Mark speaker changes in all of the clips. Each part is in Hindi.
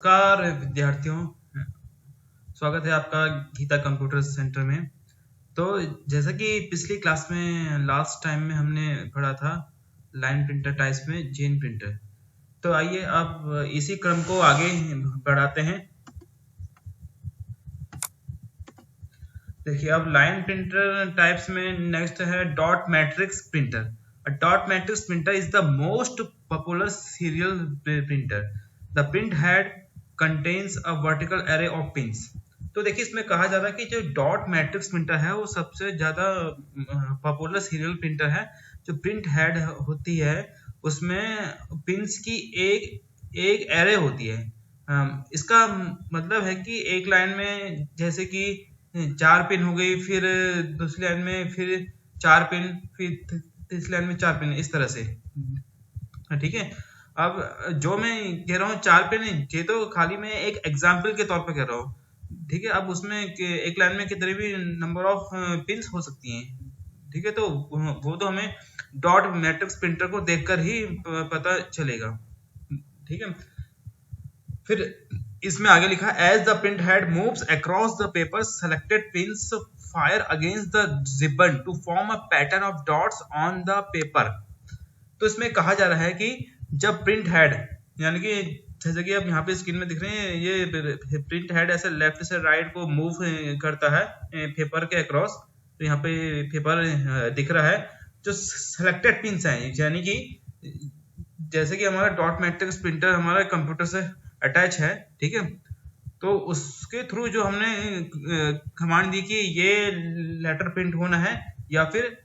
Speaker 1: नमस्कार विद्यार्थियों, स्वागत है आपका गीता कंप्यूटर सेंटर में। तो जैसा कि पिछली क्लास में लास्ट टाइम में हमने पढ़ा था लाइन प्रिंटर टाइप्स में जेन प्रिंटर। तो आइए अब इसी क्रम को आगे बढ़ाते हैं। देखिए, अब लाइन प्रिंटर टाइप्स में नेक्स्ट है dot matrix printer. Dot matrix printer is the most popular serial printer. The print head contains a vertical array of pins. तो देखिए, इसमें कहा जा रहा है कि जो डॉट मैट्रिक्स प्रिंटर है वो सबसे ज्यादा पॉपुलर सीरियल प्रिंटर है। जो प्रिंट हेड होती है उसमें पिंस की एक एक एरे होती है। इसका मतलब है कि एक लाइन में जैसे कि 4 पिन हो गई, फिर दूसरी लाइन में फिर 4 पिन, फिर तीसरी लाइन में 4 पिन, इस तरह से। ठीक है। अब जो मैं कह रहा हूँ 4 पिन, ये तो खाली मैं एक एग्जाम्पल के तौर पे कह रहा हूँ। ठीक है। अब उसमें एक लाइन में कितने भी नंबर ऑफ पिन्स हो सकती हैं। ठीक है। तो वो तो हमें डॉट मैट्रिक्स प्रिंटर को देखकर ही पता चलेगा। ठीक है। फिर इसमें आगे लिखा as the print head moves across the paper selected pins fire against the ribbon to form a pattern of dots on the paper. तो इसमें कहा जा रहा है कि जब प्रिंट हेड, यानी कि जैसे कि अब यहाँ पे स्क्रीन में दिख रहे हैं, ये प्रिंट हेड ऐसे लेफ्ट से राइट को मूव करता है पेपर के अक्रॉस। तो यहाँ पे पेपर दिख रहा है। जो सेलेक्टेड पिंस हैं, यानी कि जैसे कि हमारा डॉट मैट्रिक्स प्रिंटर हमारे कंप्यूटर से अटैच है। ठीक है। तो उसके थ्रू जो हमने कमांड दी कि ये लेटर प्रिंट होना है या फिर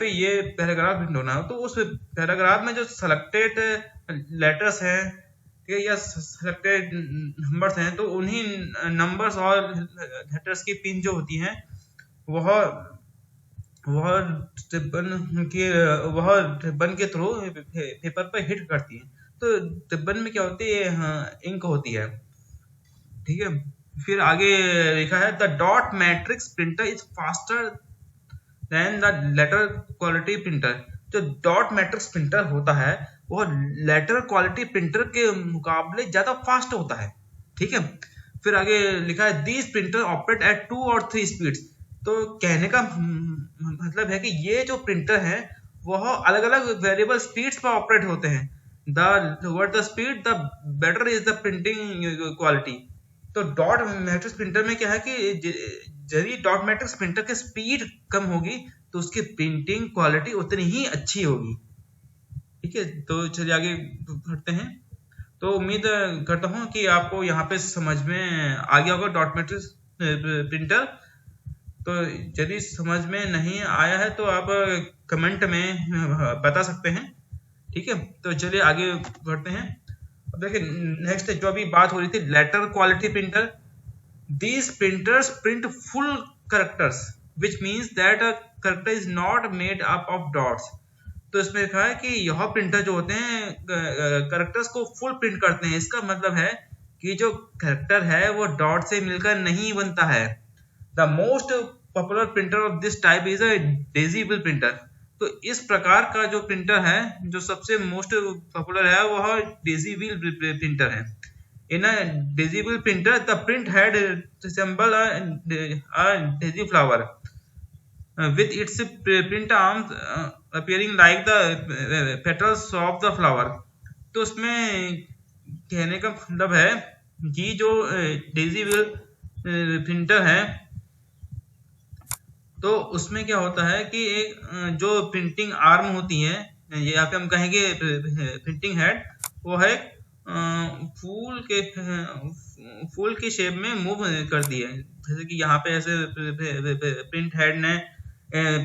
Speaker 1: ये पैराग्राफ प्रिंट होना है, तो उस पैराग्राफ में जो सेलेक्टेड लेटर्स हैं, ठीक है, या सेलेक्टेड नंबर्स हैं, तो उन्हीं नंबर्स और लेटर्स की पिन जो होती हैं वह वह रिबन के थ्रू पेपर पर हिट करती है। तो रिबन में क्या होती है, इंक होती है। ठीक है। फिर आगे लिखा है the dot matrix printer is faster than the letter quality printer. जो डॉट मैट्रिक्स प्रिंटर होता है वो लेटर क्वालिटी प्रिंटर के मुकाबले ज्यादा फास्ट होता है। ठीक है। फिर आगे लिखा है दीज प्रिंटर ऑपरेट एट 2 और 3 स्पीड्स। तो कहने का मतलब है कि ये जो प्रिंटर है वह अलग अलग वेरिएबल स्पीड्स पर ऑपरेट होते हैं। The lower the speed the better is the printing quality. तो डॉट मैट्रिक्स प्रिंटर में क्या है कि यदि डॉट मैट्रिक्स प्रिंटर की स्पीड कम होगी तो उसकी प्रिंटिंग क्वालिटी उतनी ही अच्छी होगी। ठीक है। तो चलिए आगे बढ़ते हैं। तो उम्मीद करता हूँ कि आपको यहाँ पे समझ में आ गया होगा डॉट मैट्रिक्स प्रिंटर। तो यदि समझ में नहीं आया है तो आप कमेंट में बता सकते हैं। ठीक है। तो चलिए आगे बढ़ते हैं। अब देखिए, नेक्स्ट जो अभी बात हो रही थी letter quality printer. These printers print full characters, which means that a character is not made up of dots. तो इसमें लिखा है कि यह प्रिंटर जो होते हैं कैरेक्टर्स को फुल प्रिंट करते हैं। इसका मतलब है कि जो कैरेक्टर है वो डॉट से मिलकर नहीं बनता है। The most popular printer of this type is a daisy wheel printer. तो इस प्रकार का जो प्रिंटर है, जो सबसे मोस्ट पॉपुलर है, वह डेजिबल प्रिंटर है। In a daisy printer, the print head resembles a daisy flower with its print arms appearing like the petals of the flower. तो उसमें कहने का मतलब है कि जो डेजी प्रिंटर है तो उसमें क्या होता है कि एक जो प्रिंटिंग आर्म होती है, यहाँ पे हम कहेंगे प्रिंटिंग हेड, वो है फूल के शेप में मूव कर दी है। जैसे कि यहाँ पे ऐसे प्रिंट हेड ने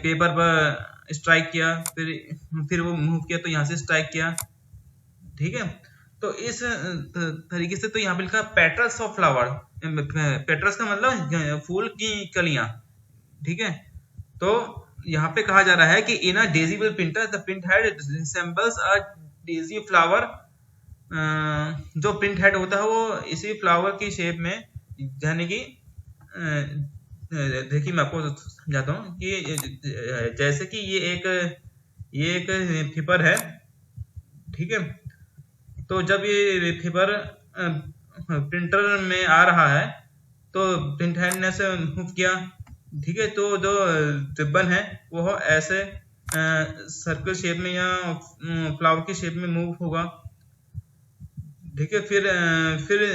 Speaker 1: पेपर पर स्ट्राइक किया, फिर वो मूव किया तो यहाँ से स्ट्राइक किया। ठीक है। तो इस तरीके से तो यहाँ पे लिखा पेटल्स ऑफ फ्लावर। पेटल्स का मतलब फूल की कलियां। ठीक है। तो यहाँ पे कहा जा रहा है कि in a daisy wheel printer the print head resembles a daisy flower. जो प्रिंट हेड होता है वो इसी फ्लावर की शेप में, यानी कि देखिए मैं आपको समझाता हूँ कि जैसे कि ये एक पेपर है। ठीक है। तो जब ये पेपर प्रिंटर में आ रहा है तो प्रिंट हेड ने ऐसे मूव किया, ठीक है, तो जो रिबन है वो ऐसे सर्कल शेप में या फ्लावर की शेप में मूव होगा, ठीक है। फिर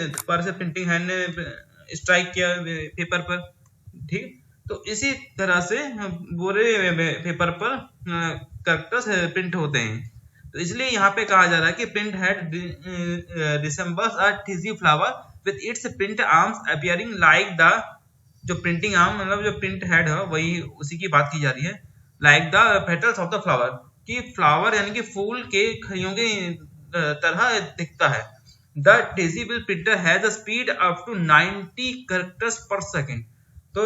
Speaker 1: दोबारा से प्रिंटिंग हैंड ने स्ट्राइक किया पेपर पर, ठीक। तो इसी तरह से पूरे पेपर पर कैरेक्टर्स प्रिंट होते हैं। तो इसलिए यहाँ पे कहा जा रहा है कि print head resembles a daisy flower with its print arms appearing like the, जो प्रिंटिंग आर्म मतलब जो प्रिंट हेड है वही उसी की बात की जा रही है, like the petals of the flower, कि फ्लावर यानी कि फूल के खड़ियों के तरह दिखता है। The daisy wheel printer has a speed up to 90 characters per second. तो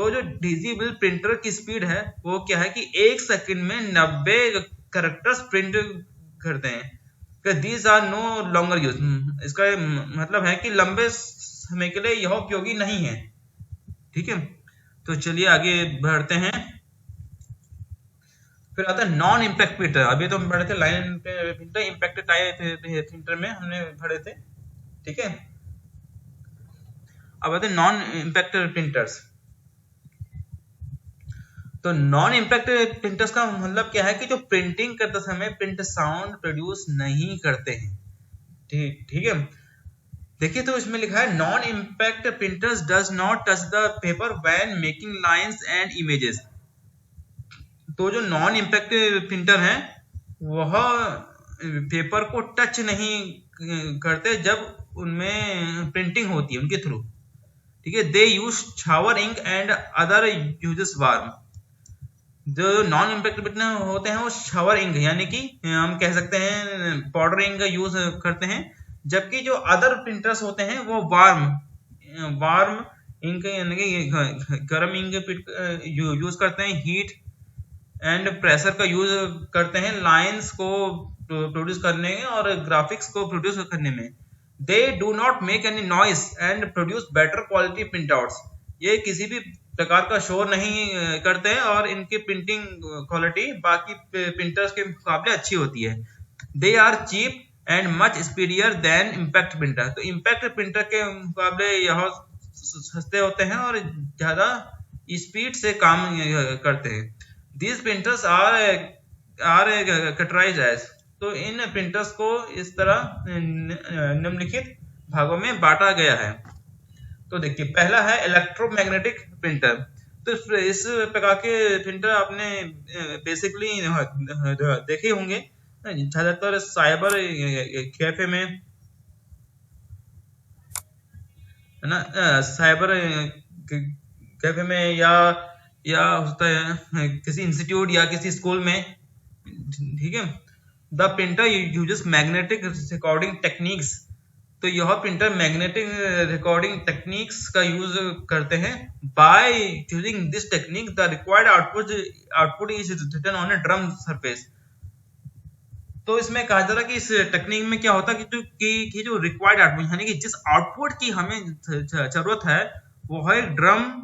Speaker 1: जो डिजिबल प्रिंटर की स्पीड है वो क्या है कि 1 सेकंड में 90 कैरेक्टर्स प्रिंट करते हैं। These are no longer use, इसका मतलब है कि लंबे समय के लिए यह उपयोगी नहीं है, ठीक है। तो चलिए आगे बढ़ते हैं। फिर आता है नॉन इम्पैक्ट प्रिंटर। अभी तो हम पढ़े थे लाइन प्रिंटर, इम्पैक्ट प्रिंटर में हमने पढ़े थे, ठीक है। अब आते हैं नॉन इम्पैक्ट प्रिंटर्स। तो नॉन इम्पैक्ट प्रिंटर्स का मतलब क्या है कि जो प्रिंटिंग करते समय प्रिंट साउंड प्रोड्यूस नहीं करते हैं, ठीक है। देखिए तो इसमें लिखा है non impact printers does not touch the paper when making lines and images. तो जो नॉन इम्पैक्ट प्रिंटर है वह पेपर को टच नहीं करते जब उनमें प्रिंटिंग होती है उनके थ्रू, ठीक है। They use shower ink and other uses warm. जो नॉन इम्पैक्ट प्रिंटर होते हैं वो शावर इंक यानी कि हम कह सकते हैं पाउडर इंक का यूज करते हैं, जबकि जो अदर प्रिंटर्स होते हैं वो वार्म इंक यानी कि गर्म इंक यूज करते हैं, हीट एंड प्रेशर का यूज करते हैं लाइंस को प्रोड्यूस करने और ग्राफिक्स को प्रोड्यूस करने में। They do not make any noise and produce better quality printouts. ये किसी भी प्रकार का शोर नहीं करते हैं और इनकी प्रिंटिंग क्वालिटी बाकी प्रिंटर्स के मुकाबले अच्छी होती है। They are cheap and much speedier than impact printer. तो इम्पैक्ट प्रिंटर के मुकाबले यह सस्ते होते हैं और ज्यादा स्पीड से काम करते हैं। These printers are categorized as। तो इन प्रिंटर्स को इस तरह निम्नलिखित भागों में बांटा गया है। तो देखिए पहला है इलेक्ट्रोमैग्नेटिक प्रिंटर। तो इस प्रकार के प्रिंटर आपने बेसिकली देखे होंगे ज्यादातर साइबर कैफे में, है ना, साइबर कैफे में या होता है किसी इंस्टीट्यूट या किसी स्कूल में, ठीक है। The printer uses magnetic recording techniques. तो यह प्रिंटर मैग्नेटिक रिकॉर्डिंग टेक्निक्स का यूज करते हैं। By using this technique the required output is written on a drum surface. तो इसमें कहा जा रहा है कि इस टेक्निक में क्या होता है कि जो रिक्वायर्ड आउटपुट यानी कि जिस आउटपुट की हमें जरूरत है वो है ड्रम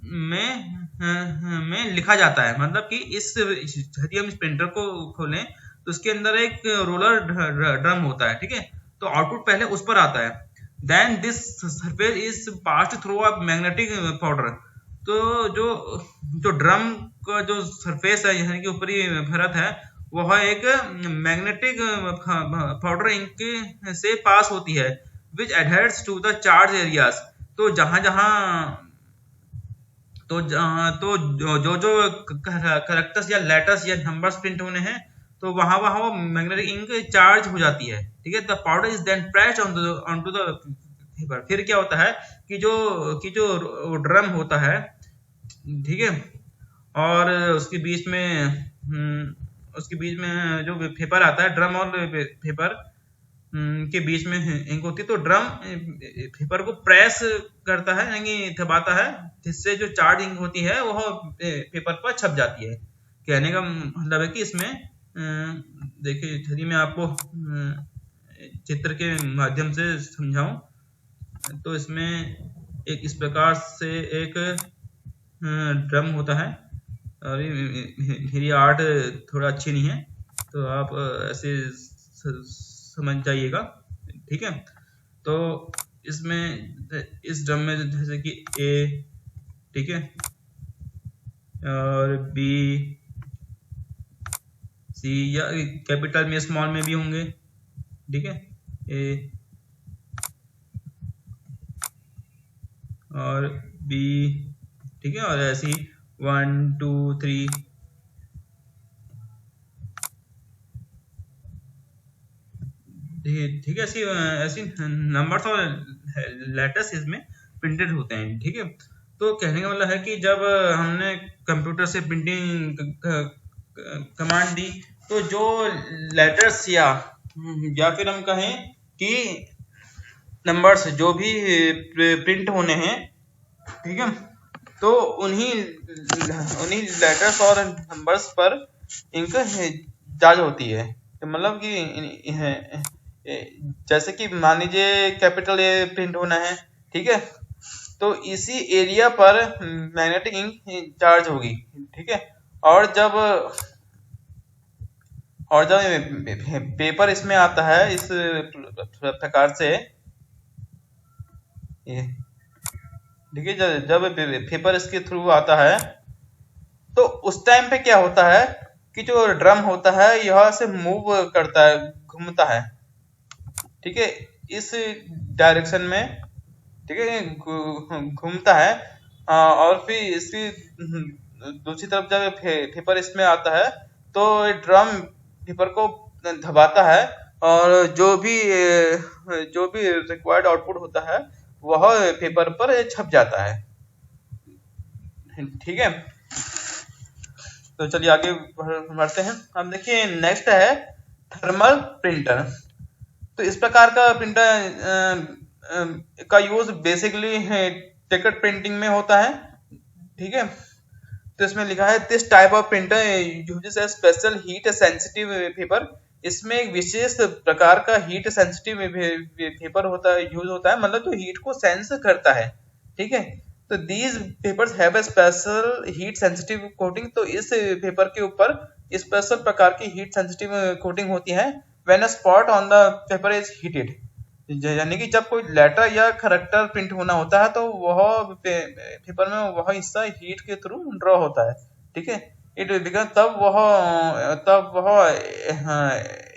Speaker 1: में लिखा जाता है। मतलब कि यदि हम इस प्रिंटर को खोलें तो उसके अंदर एक रोलर ड्रम होता है, ठीक है। तो आउटपुट पहले उस पर आता है। Then this surface is passed through a magnetic powder. तो जो ड्रम का जो सरफेस है यानी कि ऊपरी परत है वह एक मैग्नेटिक पाउडर इंक से पास होती है विच एडहेर्स टू द चार्ज एरियाज। तो जो कैरेक्टर्स या लेटर्स या नंबर्स प्रिंट होने हैं तो वहां वो मैग्नेटिक इंक चार्ज हो जाती है, ठीक है। The powder is then pressed onto the paper. फिर क्या होता है कि जो ड्रम होता है, ठीक है, और उसके बीच में जो पेपर आता है, ड्रम और पेपर के बीच में इंक होती है। तो ड्रम पेपर को प्रेस करता है यानी दबाता है, जिससे जो चार्ज इंक होती है वह पेपर पर छप जाती है। कहने का मतलब है कि इसमें देखिए यदि मैं आपको चित्र के माध्यम से समझाऊं तो इसमें एक इस प्रकार से एक ड्रम होता है, और मेरी आर्ट थोड़ा अच्छी नहीं है तो आप ऐसे समझ जाइएगा, ठीक है। तो इसमें इस ड्रम में जैसे कि ए, ठीक है, और बी, सी, या कैपिटल में स्मॉल में भी होंगे, ठीक है, ए और बी, ठीक है, और ऐसे ही 1 2 3, ठीक है, ऐसी ऐसी नंबर्स और लेटर्स इसमें प्रिंटेड होते हैं, ठीक है। तो कहने का मतलब है कि जब हमने कंप्यूटर से प्रिंटिंग कमांड दी, तो जो लेटर्स या फिर हम कहें कि नंबर्स जो भी प्रिंट होने हैं, ठीक है, तो उन्हीं उन्हीं लेटर्स और नंबर्स पर इंक जांच होती है। तो मतलब कि जैसे कि मान लीजिए कैपिटल ए प्रिंट होना है, ठीक है, तो इसी एरिया पर मैग्नेटिक इंक चार्ज होगी, ठीक है। और जब पेपर इसमें आता है इस प्रकार से, ये ठीक है, जब पेपर इसके थ्रू आता है, तो उस टाइम पे क्या होता है कि जो ड्रम होता है यहाँ से मूव करता है, घूमता है, ठीक है, इस डायरेक्शन में, ठीक है, घूमता है। और फिर इसकी दूसरी तरफ जब पेपर इसमें आता है, तो ड्रम पेपर को दबाता है, और जो भी रिक्वायर्ड आउटपुट होता है वह पेपर पर छप जाता है, ठीक है। तो चलिए आगे बढ़ते हैं। अब देखिए नेक्स्ट है थर्मल प्रिंटर। तो इस प्रकार का प्रिंटर का यूज बेसिकली टिकट प्रिंटिंग में होता है, ठीक है। तो इसमें लिखा है this type of printer uses A special heat sensitive paper. इसमें एक विशेष प्रकार का हीट सेंसिटिव पेपर यूज होता है, मतलब जो हीट को सेंस करता है, ठीक है। तो these papers have a special heat sensitive coating. तो इस पेपर के ऊपर स्पेशल प्रकार की हीट सेंसिटिव कोटिंग होती है। When a spot on the paper is heated, यानी कि जब कोई लेटर या करैक्टर प्रिंट होना होता है, तो वह पेपर में वह हिस्सा हीट के थ्रू ड्रॉ होता है, ठीक है। इट बिकम तब वह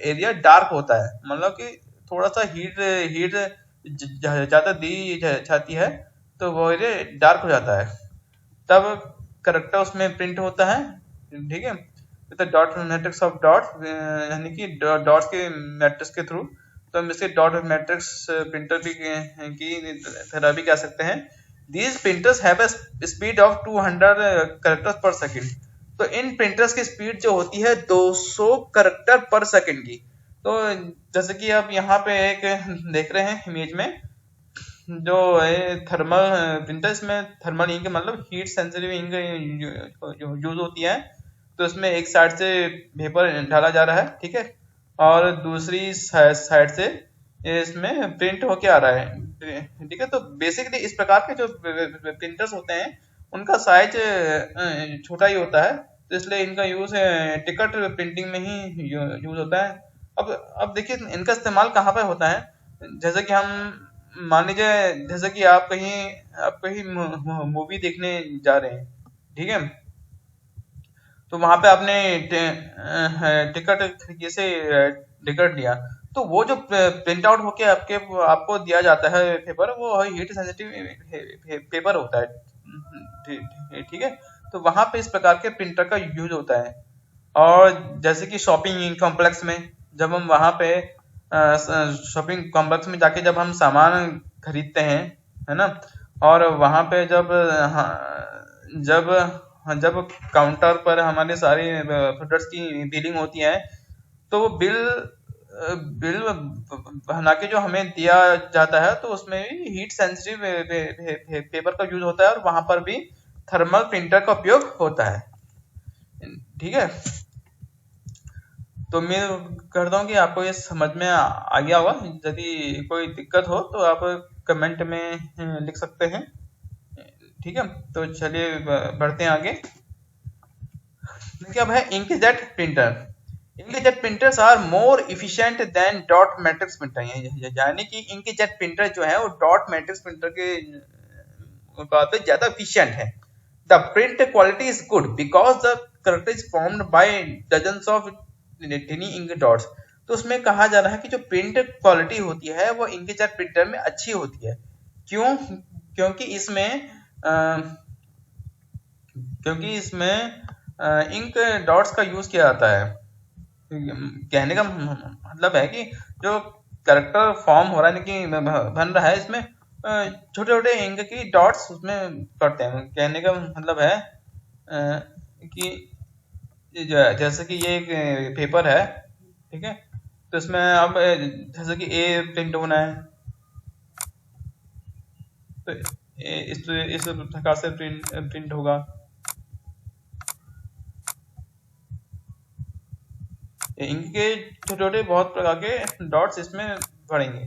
Speaker 1: एरिया डार्क होता है, मतलब कि थोड़ा सा हीट हीट ज्यादा दी जाती है, तो वो एरिया डार्क हो जाता है, तब करैक्टर उसमें प्रिंट होता है, ठीक है। तो डॉट मैट्रिक्स ऑफ डॉट, यानी कि डॉट्स के मैट्रिक्स के थ्रू, तो हम इसे डॉट मैट्रिक्स प्रिंटर भी की तरह भी कह सकते हैं। These printers have a speed of 200 characters per second. तो इन प्रिंटर्स की स्पीड जो होती है 200 कैरेक्टर पर सेकंड की। तो जैसे कि आप यहाँ पे एक देख रहे हैं इमेज में, जो थर्मल प्रिंटर, इसमें थर्मल इंक मतलब हीट सेंसिटिव इंक यूज होती है। तो इसमें एक साइड से पेपर डाला जा रहा है, ठीक है, और दूसरी साइड से इसमें प्रिंट होके आ रहा है, ठीक है। तो बेसिकली इस प्रकार के जो प्रिंटर्स होते हैं उनका साइज छोटा ही होता है, तो इसलिए इनका यूज टिकट प्रिंटिंग में ही यूज होता है। अब देखिए इनका इस्तेमाल कहाँ पे होता है। जैसे कि हम मान लीजिए, जैसे कि आप कहीं मूवी देखने जा रहे हैं, ठीक है, तो वहां पे आपने टिकट जैसे टिकट लिया, तो वो जो प्रिंट आउट होके आपको दिया जाता है पेपर, वो हीट सेंसिटिव पेपर होता है, ठीक है। तो वहां पे इस प्रकार के प्रिंटर का यूज होता है। और जैसे कि शॉपिंग कॉम्प्लेक्स में, जब हम वहां पे शॉपिंग कॉम्प्लेक्स में जाके जब हम सामान खरीदते हैं, है ना, और वहां पे जब जब काउंटर पर हमारे सारे प्रोडक्ट्स की बिलिंग होती है, तो वो बिल बना के जो हमें दिया जाता है, तो उसमें भी हीट सेंसिटिव पेपर का यूज होता है, और वहां पर भी थर्मल प्रिंटर का उपयोग होता है, ठीक है। तो मैं करता हूँ कि आपको ये समझ में आ गया होगा। यदि कोई दिक्कत हो तो आप कमेंट में लिख सकते हैं, ठीक है। तो चलिए बढ़ते हैं आगे। देखिए अब है inkjet printer. Inkjet printers are more efficient than dot matrix printer, यानी कि इंकजेट प्रिंटर जो है वो डॉट मैट्रिक्स प्रिंटर के मुकाबले ज्यादा इफिशिएंट है। The print quality is good because the character is formed by dozens of tiny ink dots. तो उसमें कहा जा रहा है कि जो प्रिंट क्वालिटी होती है वो इंकजेट प्रिंटर में अच्छी होती है। क्यों? क्योंकि इसमें इंक डॉट्स का यूज किया जाता है। कहने का मतलब है कि जो कैरेक्टर फॉर्म हो रहा है कि बन रहा है इसमें छोटे छोटे इंक की डॉट्स उसमें पड़ते हैं। कहने का मतलब है कि जैसे कि ये एक पेपर है, ठीक है, तो इसमें अब जैसे कि ए प्रिंट होना है तो इस प्रकार से प्रिंट होगा। इनके छोटे छोटे बहुत प्रकार के डॉट्स इसमें पड़ेंगे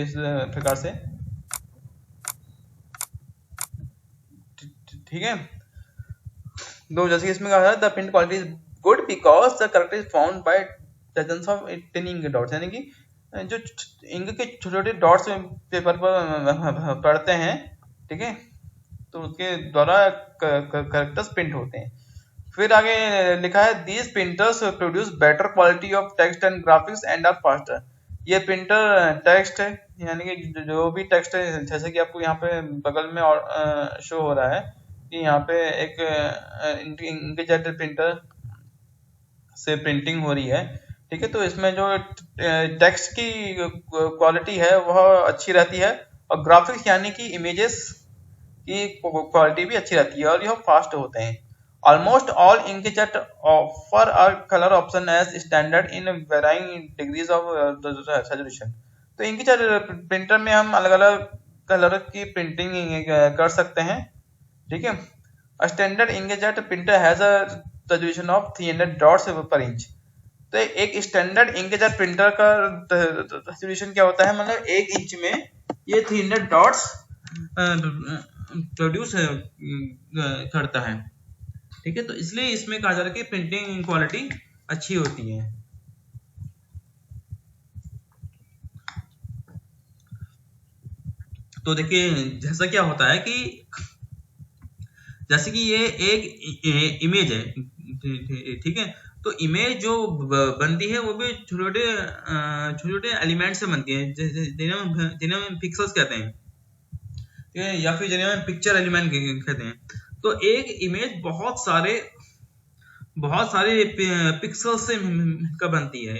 Speaker 1: इस प्रकार से, ठीक है। तो जैसे इसमें कहा है the print quality is good because the character is found by dozens of tiny ink dots, यानी कि जो इंक के छोटे छोटे डॉट्स पेपर पर पड़ते हैं, ठीक है, तो उसके द्वारा कैरेक्टर्स प्रिंट होते हैं। फिर आगे लिखा है these printers produce better quality of text and graphics and are faster. ये प्रिंटर टेक्स्ट है, यानी कि जो भी टेक्स्ट है, जैसे कि आपको यहाँ पे बगल में और शो हो रहा है कि यहाँ पे एक इंकजेट प्रिंटर से प्रिंटिंग हो रही है, ठीक है। तो इसमें जो टेक्स्ट की क्वालिटी है वह अच्छी रहती है और ग्राफिक्स यानी कि इमेजेस की क्वालिटी भी अच्छी रहती है और यह फास्ट होते हैं। Almost all inkjet offer a color option as standard in varying degrees of saturation। तो inkjet प्रिंटर में हम अलग अलग कलर की प्रिंटिंग कर सकते हैं, ठीक है। Standard inkjet printer has a resolution of 300 dots पर इंच। तो एक स्टैंडर्ड इंकजेट प्रिंटर का रेजोल्यूशन क्या होता है, मतलब 1 इंच में ये 300 डॉट्स प्रोड्यूस करता है, ठीक है। तो इसलिए इसमें कहा जा रहा है कि प्रिंटिंग क्वालिटी अच्छी होती है। तो देखिए जैसा क्या होता है कि जैसे कि ये एक इमेज है, ठीक है। तो इमेज जो बनती है वो भी छोटे छोटे एलिमेंट से बनती है जिन्हें हम पिक्सल्स कहते हैं, ठीक है, या फिर जिन्हें हम पिक्चर एलिमेंट कहते हैं। तो एक इमेज बहुत सारे पिक्सल से का बनती है,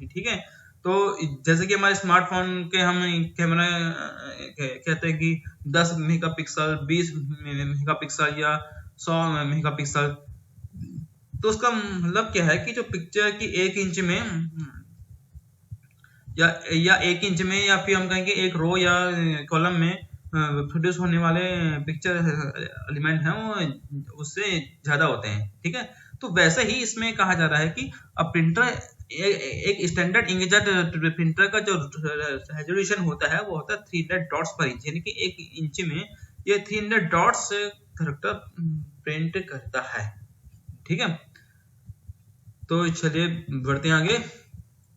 Speaker 1: ठीक है। तो जैसे कि हमारे स्मार्टफोन के हम कैमरा कहते हैं कि 10 मेगापिक्सल, 20 मेगापिक्सल या 100 मेगापिक्सल। तो उसका मतलब क्या है कि जो पिक्चर की 1 इंच में या 1 इंच में या फिर हम कहेंगे एक रो या कॉलम में प्रोड्यूस होने वाले पिक्चर एलिमेंट हैं वो उससे ज्यादा होते हैं, ठीक है। तो वैसे ही इसमें कहा जा रहा है कि अब प्रिंटर एक स्टैंडर्ड इंकजेट प्रिंटर का जो रेजोल्यूशन होता है वो होता है 300 डॉट्स पर इंच, यानी कि 1 इंच में ये 300 डॉट्स कैरेक्टर प्रिंट करता है, ठीक है। तो चलिए बढ़ते हैं आगे।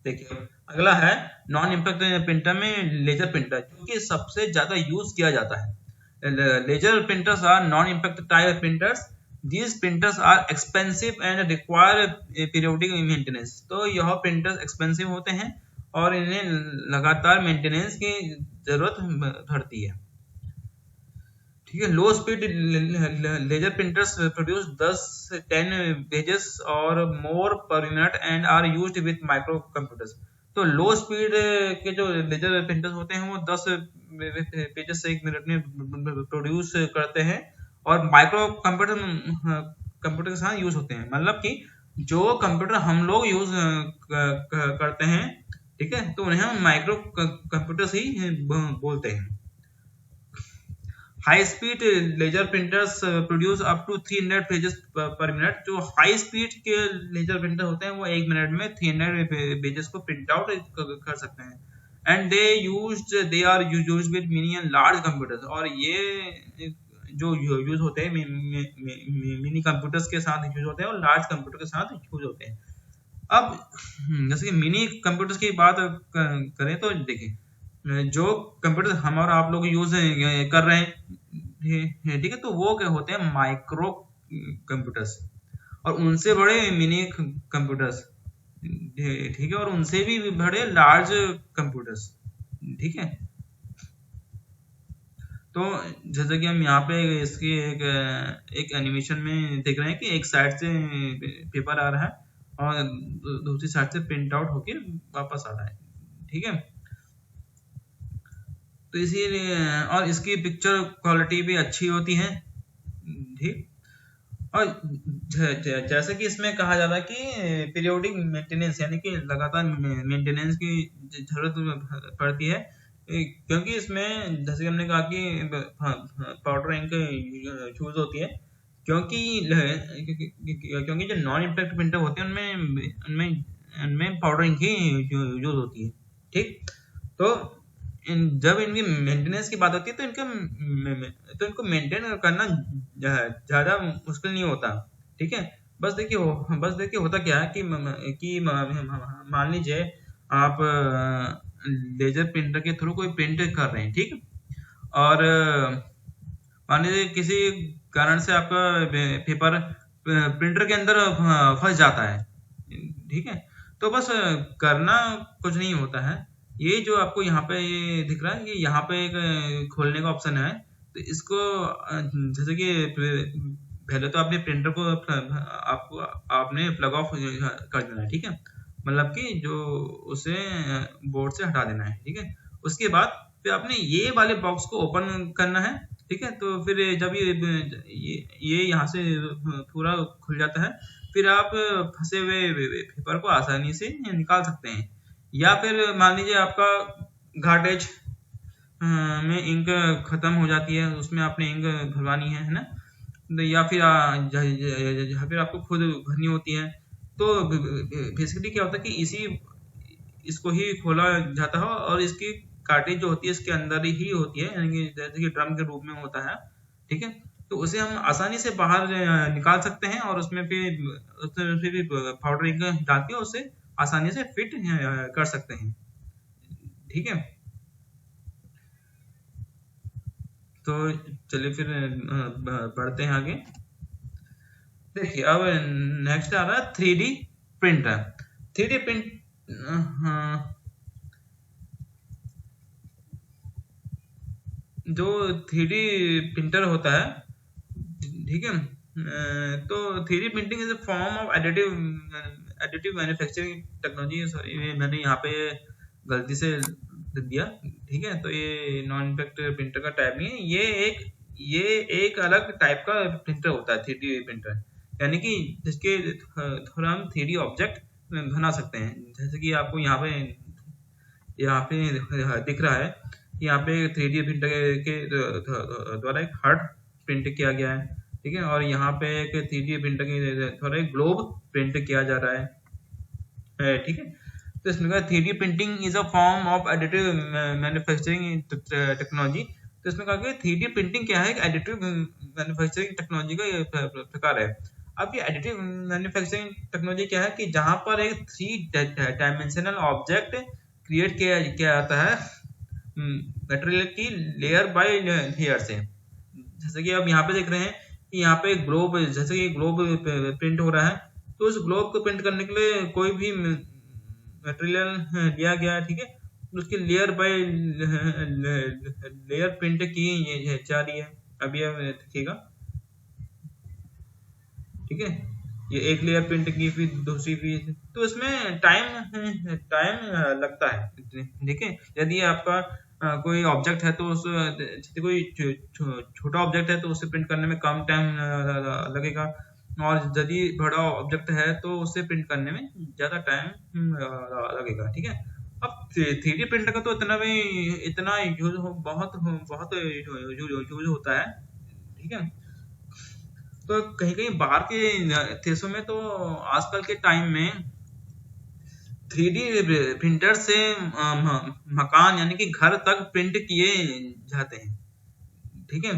Speaker 1: देखिए अगला है नॉन इम्पैक्ट प्रिंटर में लेजर प्रिंटर, जो कि सबसे ज्यादा यूज किया जाता है। Laser printers are non impact type printers. These printers are expensive and require periodic maintenance। तो यह प्रिंटर्स एक्सपेंसिव होते हैं और इन्हें लगातार मेंटेनेंस की जरूरत पड़ती है, ठीक है। Low speed laser printers produce 10 से 10 pages or more per minute and are used with micro computers. तो लो स्पीड के जो लेजर प्रिंटर्स होते हैं वो 10 पेजेस से 1 मिनट में प्रोड्यूस करते हैं और माइक्रो कंप्यूटर के साथ यूज होते हैं। मतलब कि जो कंप्यूटर हम लोग यूज करते हैं, ठीक है, तो उन्हें हम माइक्रो कंप्यूटर्स ही बोलते हैं। High speed laser printers produce up to 300 pages per minute. जो हाई स्पीड के लेजर प्रिंटर होते हैं वो 1 मिनट में 300 पेजेस को प्रिंट आउट कर सकते हैं। And they are used with mini and large computers. और जो यूज होते हैं मिनी कंप्यूटर्स के साथ यूज होते हैं और लार्ज कंप्यूटर के साथ यूज होते हैं। अब जैसे कि मिनी कंप्यूटर्स की बात करें तो देखिए जो कंप्यूटर हम और आप लोग यूज कर रहे हैं, ठीक है, तो वो क्या होते हैं माइक्रो कंप्यूटर्स, और उनसे बड़े मिनी कंप्यूटर्स, ठीक है, और उनसे भी बड़े लार्ज कंप्यूटर्स, ठीक है। तो जैसे कि हम यहाँ पे इसकी एक एनिमेशन में देख रहे हैं कि एक साइड से पेपर आ रहा है और दूसरी साइड से प्रिंट आउट होके वापस आ रहा है, ठीक है। तो इसीलिए और इसकी पिक्चर क्वालिटी भी अच्छी होती है, ठीक। और जैसे कि इसमें कहा जा रहा है कि पीरियोडिक मेंटेनेंस यानी कि लगातार मेंटेनेंस की जरूरत पड़ती है, क्योंकि इसमें जैसे हमने कहा कि पाउडर इंक यूज होती है, क्योंकि क्योंकि जो नॉन इम्पैक्ट प्रिंटर होते हैं उनमें उनमें उनमें पाउडर इंक ही यूज होती है, ठीक। तो जब इनकी मेंटेनेंस की बात होती है तो इनको मेंटेन करना ज्यादा मुश्किल नहीं होता, ठीक है। बस देखिए होता क्या है कि मान लीजिए आप लेजर प्रिंटर के थ्रू कोई प्रिंट कर रहे हैं, ठीक, और मान लीजिए किसी कारण से आपका पेपर प्रिंटर के अंदर फंस जाता है, ठीक है। तो बस करना कुछ नहीं होता है, ये जो आपको यहाँ पे ये दिख रहा है कि यहाँ पे एक खोलने का ऑप्शन है, तो इसको जैसे कि पहले तो आपने प्रिंटर को आपने प्लग ऑफ कर देना है, ठीक है, मतलब कि जो उसे बोर्ड से हटा देना है, ठीक है। उसके बाद फिर आपने ये वाले बॉक्स को ओपन करना है, ठीक है। तो फिर जब ये यहाँ से पूरा खुल जाता है, फिर आप फंसे हुए पेपर को आसानी से निकाल सकते हैं। या फिर मान लीजिए आपका घाटेज में इंक खत्म हो जाती है, उसमें आपने इंक भरवानी है ना, या फिर फिर आपको खुद भरनी होती है, तो बेसिकली क्या होता है कि इसको ही खोला जाता है और इसकी कार्टेज जो होती है इसके अंदर ही होती है, यानी कि जैसे कि ड्रम के रूप में होता है, ठीक है। तो उसे हम आसानी से बाहर निकाल सकते हैं और उसमें भी पाउडर इंक डाल के उसे आसानी से फिट कर सकते हैं, ठीक है। तो चलिए फिर बढ़ते हैं आगे। देखिए अब नेक्स्ट आ रहा है 3D प्रिंटर। 3D प्रिंट जो 3D प्रिंटर होता है, ठीक है, तो 3D printing is a form of additive manufacturing technology. Sorry मैंने यहाँ पे गलती से लिख दिया, ठीक है। तो ये नॉन इम्पैक्ट प्रिंटर का टाइप नहीं है, ये एक अलग टाइप का प्रिंटर होता है 3D प्रिंटर, यानी कि जिसके थोड़ा हम 3D ऑब्जेक्ट बना सकते हैं। जैसे कि आपको यहाँ पे दिख रहा है, यहाँ पे 3D प्रिंटर के द्वारा एक हार्ट प्रिंट किया गया है, ठीक है, और यहाँ पे एक 3D प्रिंटर के द्वारा एक ग्लोब प्रिंट किया जा रहा है, ठीक है। तो इसमें कहा 3D printing is a form of additive manufacturing technology. तो इसमें कहा कि 3D प्रिंटिंग क्या है, एडिटिव मैन्युफैक्चरिंग टेक्नोलॉजी का प्रकार है। अब ये एडिटिव मैन्युफैक्चरिंग टेक्नोलॉजी क्या है कि जहां पर एक 3 डायमेंशनल ऑब्जेक्ट क्रिएट किया जाता है मटेरियल की लेयर बाय लेयर से। जैसे कि आप यहाँ पे देख रहे हैं कि यहाँ पे एक ग्लोब, जैसे कि ग्लोब प्रिंट हो रहा है, तो उस ग्लोब को प्रिंट करने के लिए कोई भी मटेरियल लिया गया है, ठीक है, उसकी लेयर बाय लेयर प्रिंट की जा रही है। अभी आप देखिएगा, ठीक है, ये एक लेयर प्रिंट की फिर दूसरी भी, तो इसमें टाइम लगता है, ठीक है। यदि आपका कोई ऑब्जेक्ट है तो उस कोई छोटा ऑब्जेक्ट है तो उसे प्रिंट करने में कम टाइम लगेगा, और यदि बड़ा ऑब्जेक्ट है तो उसे प्रिंट करने में ज्यादा टाइम लगेगा, ठीक है। अब 3D प्रिंटर का तो इतना यूज बहुत यूज होता है, ठीक है। तो कहीं कहीं बाहर के देशों में तो आजकल के टाइम में 3D प्रिंटर से मकान यानी कि घर तक प्रिंट किए जाते हैं, ठीक है।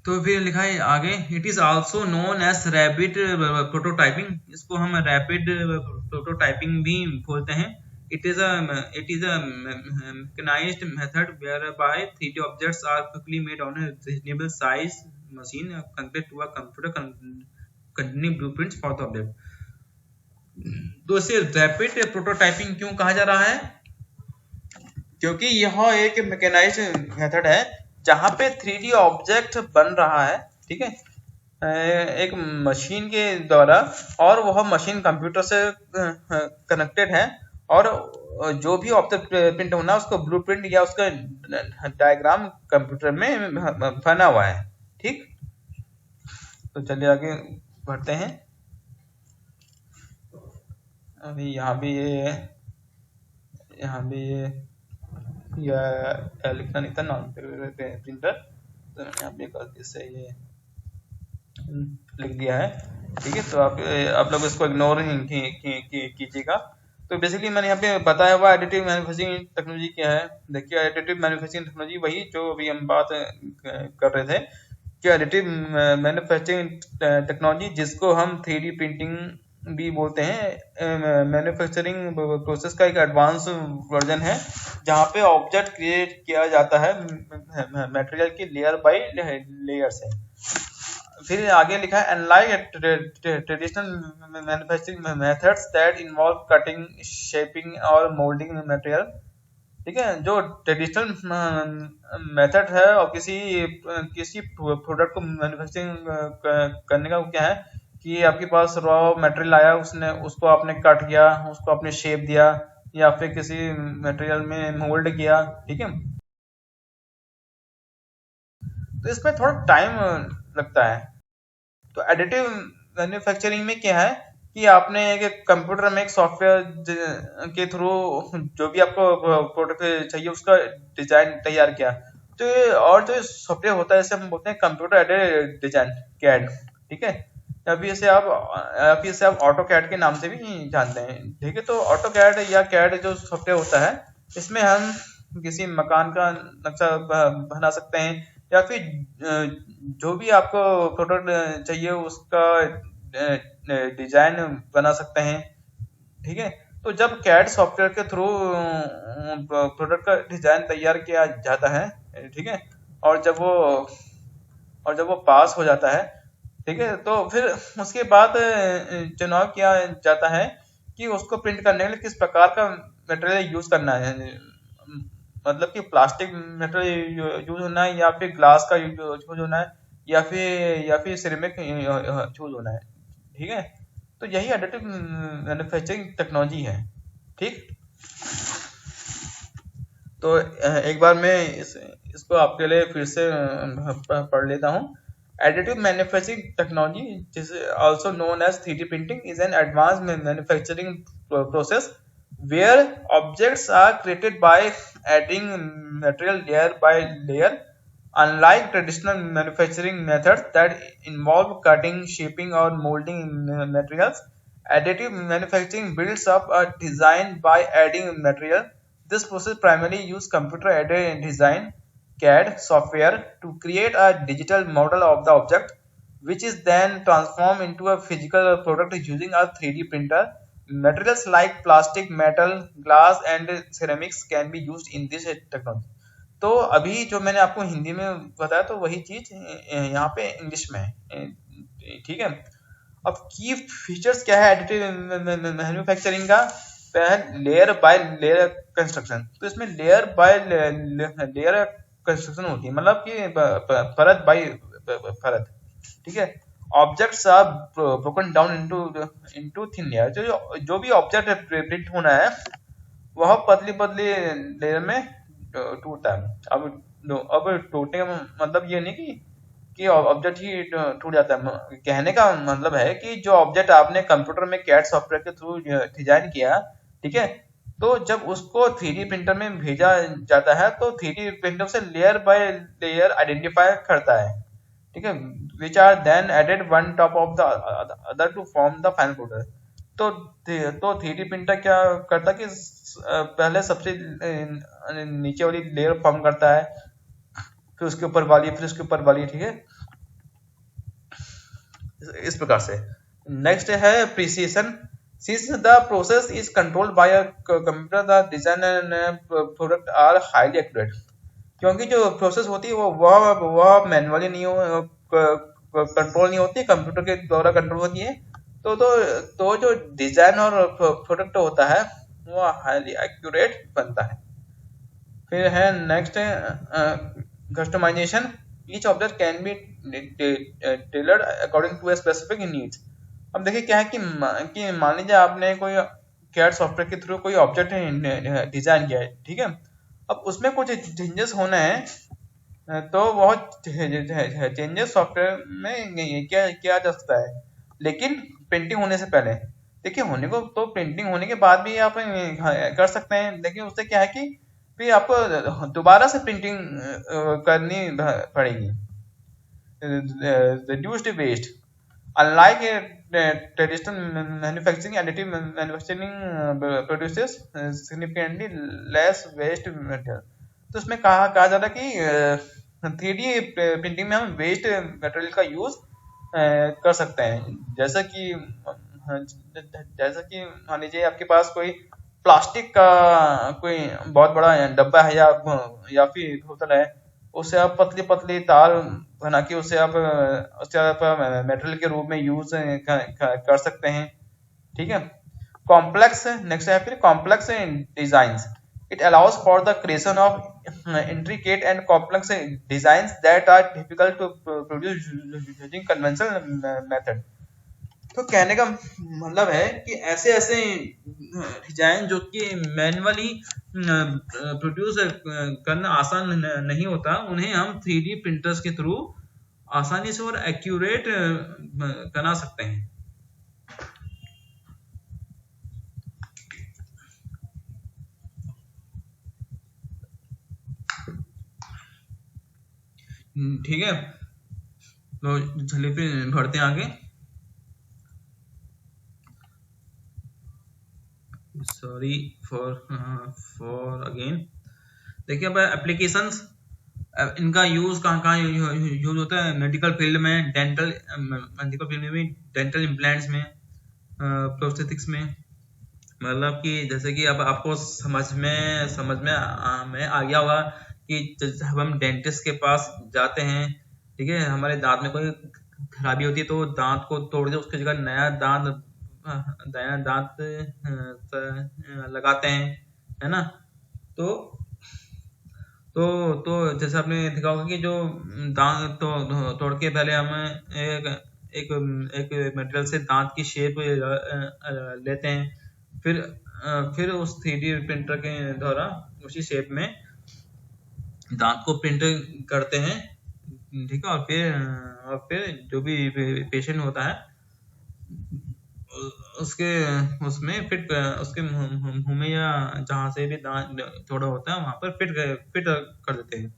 Speaker 1: तो फिर लिखा है आगे, it is also known as rapid prototyping, इसको हम रैपिड प्रोटोटाइपिंग भी बोलते हैं। It is a mechanized method whereby 3D objects are quickly made on a reasonable size machine connected to a computer containing blueprints for the object। तो इसे रैपिड प्रोटोटाइपिंग क्यों कहा जा रहा है? क्योंकि यह एक मैकेनाइज्ड मेथड है जहां पे 3D ऑब्जेक्ट बन रहा है, ठीक है, एक मशीन के द्वारा, और वह मशीन कंप्यूटर से कनेक्टेड है, और जो भी ऑब्जेक्ट प्रिंट होना उसको ब्लूप्रिंट या उसका डायग्राम कंप्यूटर में बना हुआ है। ठीक, तो चलिए आगे बढ़ते हैं। अभी यहाँ भी ये लिखना नहीं था नॉन प्रिंटर, तो मैंने यहाँ पे गलती से ये लिख दिया है। ठीक है, तो आप लोग इसको इग्नोर कीजिएगा। तो बेसिकली मैंने यहाँ पे बताया हुआ एडिटिव मैन्युफैक्चरिंग टेक्नोलॉजी क्या है। देखिए, एडिटिव मैन्युफैक्चरिंग टेक्नोलॉजी वही जो अभी हम बात कर रहे थे कि एडिटिव मैन्युफैक्चरिंग टेक्नोलॉजी, जिसको हम 3D प्रिंटिंग भी बोलते हैं, मैन्युफैक्चरिंग प्रोसेस का एक एडवांस वर्जन है जहाँ पे ऑब्जेक्ट क्रिएट किया जाता है मटेरियल की लेयर बाय लेयर से। फिर आगे लिखा है, unlike traditional manufacturing methods that involve cutting, shaping और मोल्डिंग मटेरियल। ठीक है, जो ट्रेडिशनल मेथड है और किसी प्रोडक्ट को मैन्युफैक्चरिंग करने का क्या है कि आपके पास रॉ मटेरियल आया, उसको आपने कट किया, उसको आपने शेप दिया, या फिर किसी मटेरियल में मोल्ड किया। ठीक है, तो इसमें थोड़ा टाइम लगता है। तो एडिटिव मैन्युफैक्चरिंग में क्या है कि आपने एक कंप्यूटर में एक सॉफ्टवेयर के थ्रू जो भी आपको प्रोडक्ट चाहिए उसका डिजाइन तैयार किया। तो और जो सॉफ्टवेयर होता है, जैसे हम बोलते हैं कंप्यूटर एडेड डिजाइन, कैड। ठीक है, अभी इसे आप ऑटो कैड के नाम से भी जानते हैं। ठीक है, तो ऑटो कैड या कैड जो सॉफ्टवेयर होता है, इसमें हम किसी मकान का नक्शा बना सकते हैं, या फिर जो भी आपको प्रोडक्ट चाहिए उसका डिजाइन बना सकते हैं। ठीक है, तो जब कैड सॉफ्टवेयर के थ्रू प्रोडक्ट का डिजाइन तैयार किया जाता है, ठीक है, और जब वो पास हो जाता है, ठीक है, तो फिर उसके बाद चुनाव किया जाता है कि उसको प्रिंट करने के लिए किस प्रकार का मटेरियल यूज करना है। मतलब कि प्लास्टिक मटेरियल यूज होना है, या फिर ग्लास का यूज होना है, या फिर सिरेमिक यूज होना है। ठीक है, तो यही एडिटिव मैन्युफैक्चरिंग टेक्नोलॉजी है। ठीक, तो एक बार मैं इसको आपके लिए फिर से पढ़ लेता हूँ। Additive manufacturing technology, which is also known as 3D printing, is an advanced manufacturing process where objects are created by adding material layer by layer. Unlike traditional manufacturing methods that involve cutting, shaping, or molding materials, additive manufacturing builds up a design by adding material. This process primarily uses computer-aided design CAD software to create a digital model of the object, which is then transformed into a physical product using a 3D printer. Materials like plastic, metal, glass, and ceramics can be used in this technology. तो अभी जो मैंने आपको हिंदी में बताया, तो वही चीज यहाँ पे इंग्लिश में है। ठीक है, अब की फीचर्स क्या है एडिटिव मैन्युफैक्चरिंग का? Layer by layer construction. तो इसमें लेयर बाय लेयर कंस्ट्रक्शन होती है, मतलब कि परत बाय परत। ठीक है, objects are broken down into thin layer. जो भी ऑब्जेक्ट प्रिंट होना है वह पतली पतली लेयर में टूटता है। अब टूटने का मतलब ये नहीं कि ऑब्जेक्ट ही टूट जाता है। कहने का मतलब है कि जो ऑब्जेक्ट आपने कंप्यूटर में कैड सॉफ्टवेयर के थ्रू डिजाइन किया, ठीक है, तो जब उसको 3D प्रिंटर में भेजा जाता है तो 3D प्रिंटर से लेयर बाय लेयर आइडेंटिफाई करता है। ठीक है, which are then added one top of the other to form the final product. तो 3D प्रिंटर क्या करता है कि पहले सबसे नीचे वाली लेयर फॉर्म करता है, फिर उसके ऊपर वाली, फिर उसके ऊपर वाली। ठीक है, इस प्रकार से। नेक्स्ट है precision. Since the process is controlled by a computer, the design and product are highly accurate. क्योंकि जो प्रोसेस होती है वह मैनुअली नहीं हो, कंट्रोल नहीं होती, कंप्यूटर के द्वारा कंट्रोल होती है। तो जो डिजाइन और प्रोडक्ट होता है वो हाईली एक्यूरेट बनता है। फिर है next customization. Each object can be tailored according to a specific needs. अब देखिए क्या है कि मान लीजिए आपने कोई कैड सॉफ्टवेयर के थ्रू कोई ऑब्जेक्ट डिजाइन किया है, ठीक है। अब उसमें कुछ चेंजेस होना है तो बहुत चेंजेस सॉफ्टवेयर में किया जा सकता है, लेकिन प्रिंटिंग होने से पहले। देखिए होने को तो प्रिंटिंग होने के बाद भी आप कर सकते हैं, लेकिन उससे क्या है कि फिर आपको दोबारा से प्रिंटिंग करनी पड़ेगी। reduced waste. Unlike traditional manufacturing, additive manufacturing produces significantly less waste material. तो उसमें कहा जा रहा है कि 3D प्रिंटिंग में हम वेस्ट मटेरियल का यूज कर सकते हैं। जैसा कि मान लीजिए आपके पास कोई प्लास्टिक का कोई बहुत बड़ा डब्बा है या फिर बोतल है, उससे आप पतली पतली तार बना के उससे आप मेटेरियल के रूप में यूज कर सकते हैं, ठीक है। कॉम्प्लेक्स नेक्स्ट है फिर complex designs. It allows for the creation of intricate and complex designs that are difficult to produce using conventional method. तो कहने का मतलब है कि ऐसे ऐसे डिजाइन जो कि मैनुअली प्रोड्यूस करना आसान नहीं होता, उन्हें हम 3D प्रिंटर्स के थ्रू आसानी से और एक्यूरेट बना सकते हैं। ठीक है, तो चलिए फिर बढ़ते हैं आगे। Sorry for again. देखिए अब एप्लीकेशंस, इनका यूज कहाँ यूज होता है। मेडिकल फील्ड में, मेडिकल फील्ड में, डेंटल इम्प्लांट्स में, प्रोस्थेटिक्स में। मतलब कि जैसे कि अब आपको समझ में आ गया होगा कि जब हम डेंटिस्ट के पास जाते हैं, ठीक है, हमारे दांत में कोई खराबी होती है तो दांत को तोड़ के उसकी जगह नया दांत लगाते हैं, है ना। तो जैसे आपने देखा होगा कि जो दांत तोड़ के पहले हम एक मटेरियल से दांत की शेप लेते हैं, फिर उस 3D प्रिंटर के द्वारा उसी शेप में दांत को प्रिंट करते हैं, ठीक है। और फिर जो भी पेशेंट होता है उसमें फिट, उसके मुंह में या जहां से भी दांत थोड़ा होता है वहां पर फिट कर देते हैं।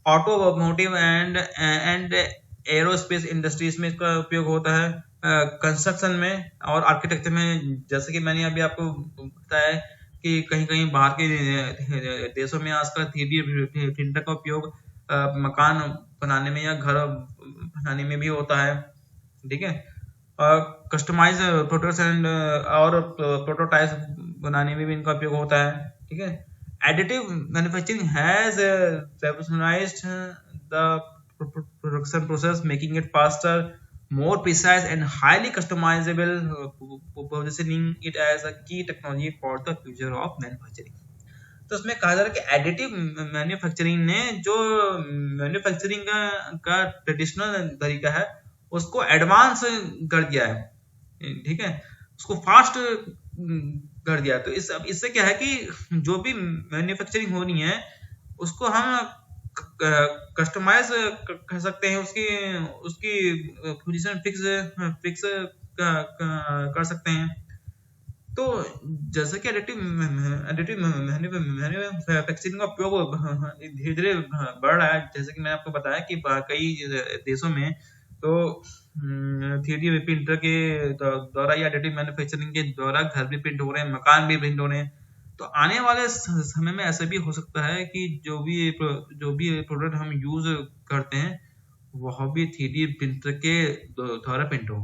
Speaker 1: ऑटोमोटिव एंड एरोस्पेस इंडस्ट्रीज में इसका उपयोग होता है, कंस्ट्रक्शन में और आर्किटेक्चर में। जैसे कि मैंने अभी आपको बताया कि कहीं कहीं बाहर के देशों में आजकल 3D प्रिंटर का उपयोग मकान बनाने में या घर बनाने में भी होता है, ठीक है। कस्टमाइज प्रोडक्ट्स एंड और प्रोटोटाइप्स बनाने में भी इनका उपयोग होता है, ठीक है। Additive manufacturing has revolutionized the production process, making it faster, more precise, and highly customizable, positioning it as a key technology for the future of manufacturing. तो उसमें कहा जा रहा है कि एडिटिव मैन्युफैक्चरिंग ने जो मैन्युफैक्चरिंग का ट्रेडिशनल तरीका है उसको एडवांस कर दिया है, ठीक है, उसको फास्ट कर दिया। तो इससे क्या है कि जो भी मैन्युफैक्चरिंग होनी है उसको हम कस्टमाइज कर सकते हैं, उसकी पोजीशन फिक्स कर सकते हैं। तो जैसे कि एडिटिव मैन्युफैक्चरिंग का उपयोग धीरे धीरे बढ़ रहा है, जैसे कि मैंने आपको बताया कि कई देशों में तो 3D प्रिंटर के द्वारा या एडिटिव मैन्युफैक्चरिंग के द्वारा घर भी प्रिंट हो रहे हैं, मकान भी प्रिंट हो रहे हैं। तो आने वाले समय में ऐसा भी हो सकता है कि जो भी प्रोडक्ट हम यूज करते हैं वह भी 3D प्रिंटर के द्वारा प्रिंट हो।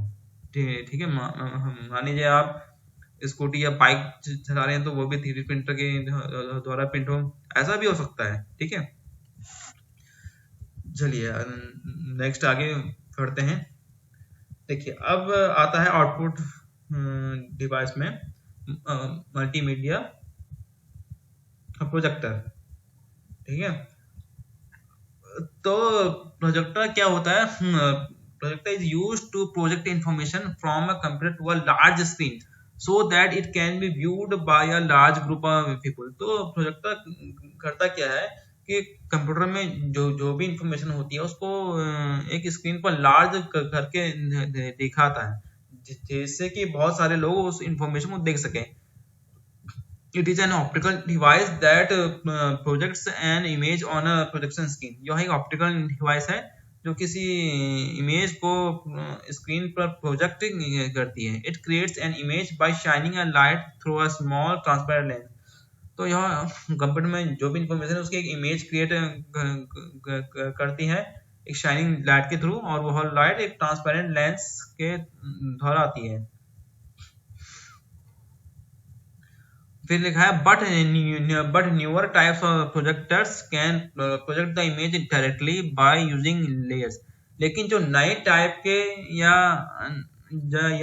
Speaker 1: ठीक है, मान लीजिए आप स्कूटी या बाइक चला रहे हैं तो वो भी 3D प्रिंटर के द्वारा प्रिंट हो, ऐसा भी हो सकता है। ठीक है, चलिए नेक्स्ट आगे बढ़ते हैं। देखिए अब आता है आउटपुट डिवाइस में मल्टीमीडिया प्रोजेक्टर। ठीक है, तो प्रोजेक्टर क्या होता है? Projector is used to project information from a computer to a large screen so that it can be viewed by a large group of people. तो प्रोजेक्टर करता क्या है कि कंप्यूटर में जो जो भी इंफॉर्मेशन होती है उसको एक स्क्रीन पर लार्ज करके दिखाता है, जिससे कि बहुत सारे लोग उस इंफॉर्मेशन को देख सकें। It is an optical device that projects an image on a projection screen। यह एक ऑप्टिकल डिवाइस है जो किसी इमेज को स्क्रीन पर प्रोजेक्ट करती है। It creates an image by shining a light through a small transparent lens. तो यह कंप्यूटर में जो भी इंफॉर्मेशन है उसकी एक इमेज क्रिएट करती है एक शाइनिंग लाइट के थ्रू, और वह लाइट एक ट्रांसपेरेंट लेंस के द्वारा आती है। फिर लिखा है but newer types of projectors can project the image directly by using layers. लेकिन जो नए टाइप के या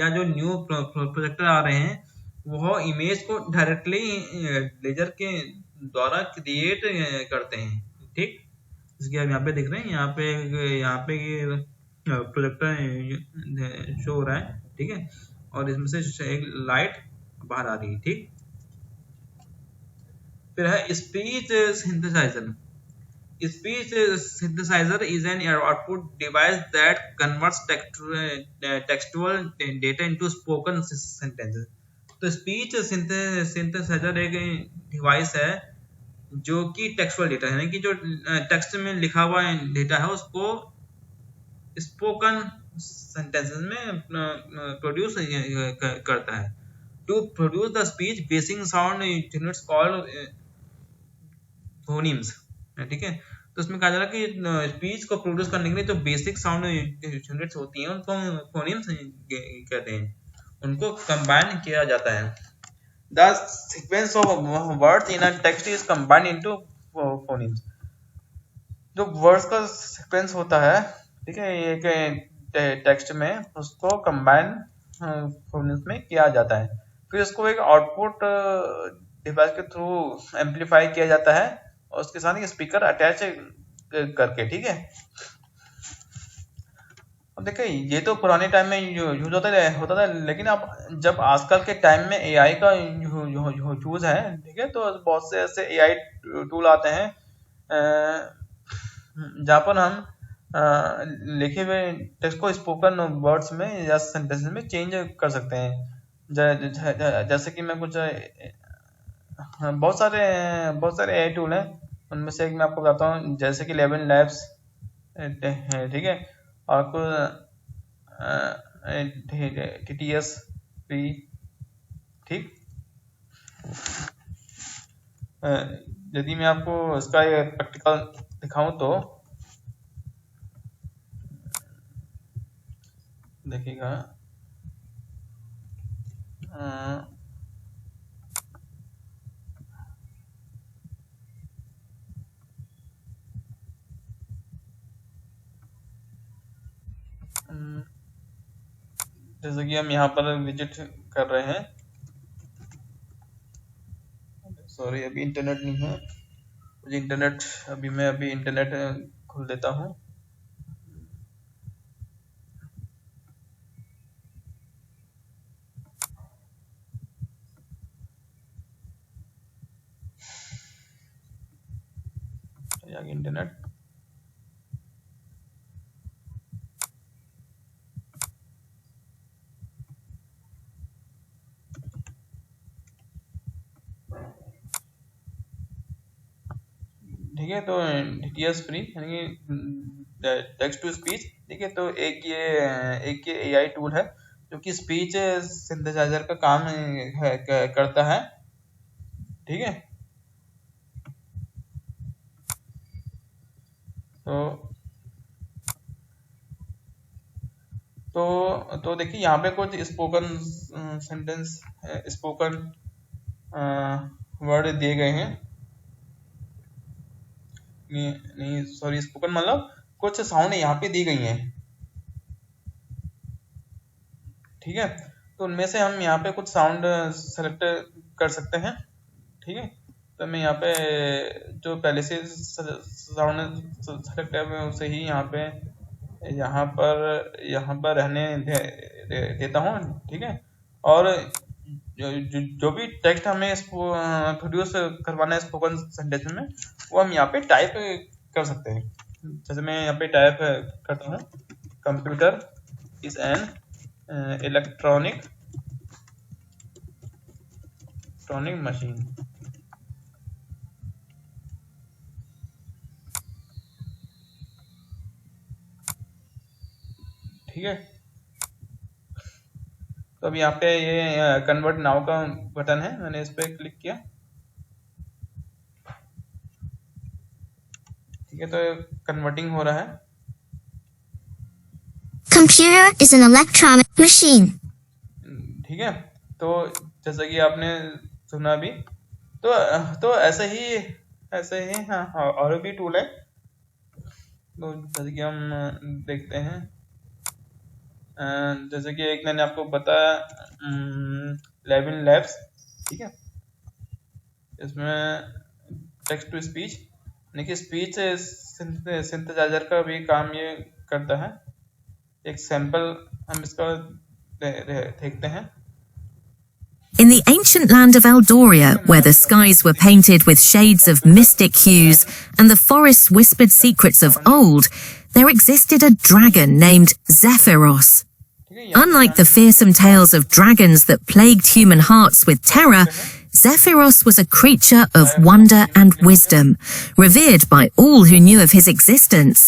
Speaker 1: जो न्यू प्रोजेक्टर आ रहे हैं वो इमेज को डायरेक्टली लेजर के द्वारा क्रिएट करते हैं। ठीक, इसके आप यहाँ पे देख रहे हैं, यहाँ पे प्रोजेक्टर शो हो रहा है। ठीक है, और इसमें से एक लाइट बाहर आ रही है। ठीक, फिर है speech synthesizer. Speech synthesizer is an output device that converts textual data into spoken sentences। तो स्पीच सिंथेसाइजर एक डिवाइस है जो कि टेक्सुअल डेटा है, कि जो टेक्स्ट में लिखा हुआ डेटा है उसको स्पोकन सेंटेंसेस में प्रोड्यूस करता है। To produce the speech basic sound units called phonemes. ठीक है, तो इसमें कहा जा रहा है कि स्पीच को प्रोड्यूस करने के लिए जो बेसिक साउंड यूनिट्स होती हैं उनको फोनीम्स कहते हैं, उनको कंबाइन किया जाता है। The sequence of words in a text is combined into phonemes. जो वर्ड्स का सीक्वेंस होता है, ठीक है, एक टेक्स्ट में उसको कंबाइन फोनीम्स में किया जाता है। फिर उसको एक आउटपुट डिवाइस के थ्रू एम्पलीफाई किया जाता है और उसके साथ एक स्पीकर अटैच करके। ठीक है, अब देखिए ये तो पुराने टाइम में यूज होता था, लेकिन अब जब आजकल के टाइम में एआई का यूज है, ठीक है, तो बहुत से ऐसे एआई टूल आते हैं जहाँ पर हम लिखे हुए टेक्स्ट को स्पोकन वर्ड्स में या सेंटेंसेस में चेंज कर सकते हैं। जैसे कि मैं कुछ बहुत सारे एआई टूल हैं, उनमें से एक मैं आपको बताता हूँ, जैसे कि 11 लैब्स है। ठीक है, और कुछ TTS भी। ठीक, यदि मैं आपको इसका प्रैक्टिकल दिखाऊं तो देखिएगा। जैसे कि हम यहाँ पर विजिट कर रहे हैं। सॉरी, अभी इंटरनेट नहीं है मुझे, इंटरनेट मैं इंटरनेट खोल देता हूँ। इंटरनेट ठीक है, तो DTS फ्री यानी टेक्स्ट टू स्पीच। ठीक है, तो एक ये एआई टूल है जो कि स्पीच सिंथेसाइजर का काम करता है। ठीक है, तो, तो देखिए यहाँ पे कुछ स्पोकन सेंटेंस, स्पोकन वर्ड दिए गए हैं। नहीं सॉरी, स्पोकन मतलब कुछ साउंड यहाँ पे दी गई हैं, ठीक है। तो उनमें से हम यहाँ पे कुछ साउंड सेलेक्ट कर सकते हैं, ठीक है। तो मैं यहाँ पे जो पहले से साउंड सेलेक्ट है मैं उसे ही यहाँ पर रहने देता हूँ, ठीक है। और जो भी टेक्स्ट हमें प्रोड्यूस करवाना है स्पोकन सेंटेंस में, वो हम यहाँ पे टाइप कर सकते हैं। जैसे मैं यहाँ पे टाइप करता हूँ, computer is an electronic machine, ठीक है। तो अब यहाँ पे ये कन्वर्ट नाउ का बटन है, मैंने इस पर क्लिक किया, ठीक है। तो कन्वर्टिंग हो रहा है।
Speaker 2: Computer is an electronic machine.
Speaker 1: ठीक है। तो जैसा कि आपने सुना अभी, तो ऐसे ही हाँ, और भी टूल है। तो जैसे कि हम देखते हैं, जैसे कि एक मैंने आपको बताया लेविन लैब्स, ठीक है। इसमें टेक्स्ट टू स्पीच यानी कि स्पीच सिंथेसाइजर का भी काम ये करता है। एक सैंपल हम इसका देखते हैं।
Speaker 3: In the ancient land of Eldoria, where the skies were painted with shades of mystic hues and the forests whispered secrets of old, there existed a dragon named Zephyros. Unlike the fearsome tales of dragons that plagued human hearts with terror, Zephyros was a creature of wonder and wisdom, revered by all who knew of his existence.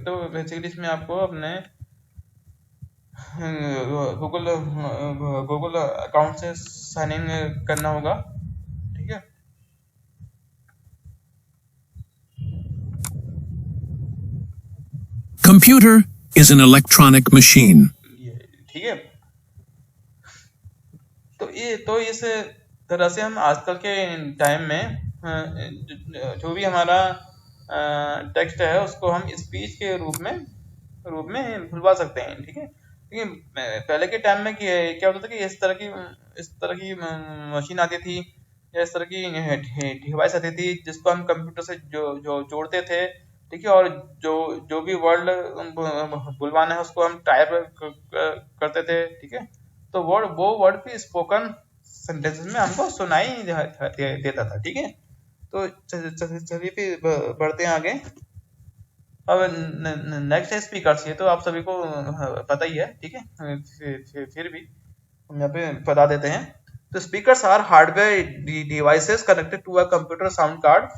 Speaker 1: तो बेसिकली इसमें आपको अपने गूगल अकाउंट से साइन इन करना होगा, ठीक है।
Speaker 4: Computer is an electronic machine.
Speaker 1: ठीक है। तो इस तरह से हम आजकल के टाइम में जो भी हमारा टेक्स्ट है उसको हम स्पीच के रूप में भुलवा सकते हैं, ठीक है। लेकिन पहले के टाइम में क्या होता था कि इस तरह की मशीन आती थी या इस तरह की डिवाइस आती थी जिसको हम कंप्यूटर से जो जोड़ते थे, ठीक है। और जो भी वर्ड बुलवाना है उसको हम टाइप करते थे, ठीक है। तो वो वर्ड भी स्पोकन सेंटेंसेस में हमको सुनाई देता था, ठीक है। तो चलिए फिर बढ़ते हैं आगे। अब नेक्स्ट है स्पीकर्स। ये तो आप सभी को पता ही है, ठीक है। फिर भी हम यहाँ पे बता देते हैं। तो speakers are hardware devices connected to a computer sound card,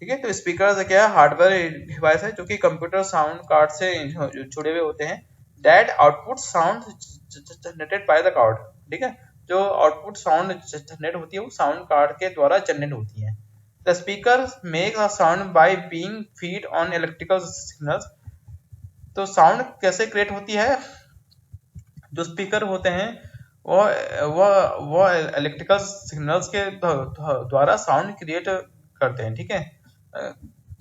Speaker 1: ठीक है। तो स्पीकर क्या है, हार्डवेयर डिवाइस है जो कि कंप्यूटर साउंड कार्ड से जुड़े हुए होते हैं। That output sound generated by the card, ठीक है। जो आउटपुट साउंड जनरेट होती है वो साउंड कार्ड के द्वारा जनरेट होती है। The speaker makes a sound by being fed on electrical signals. तो साउंड कैसे क्रिएट होती है? जो स्पीकर होते हैं वो इलेक्ट्रिकल सिग्नल्स के द्वारा साउंड क्रिएट करते हैं, ठीक है।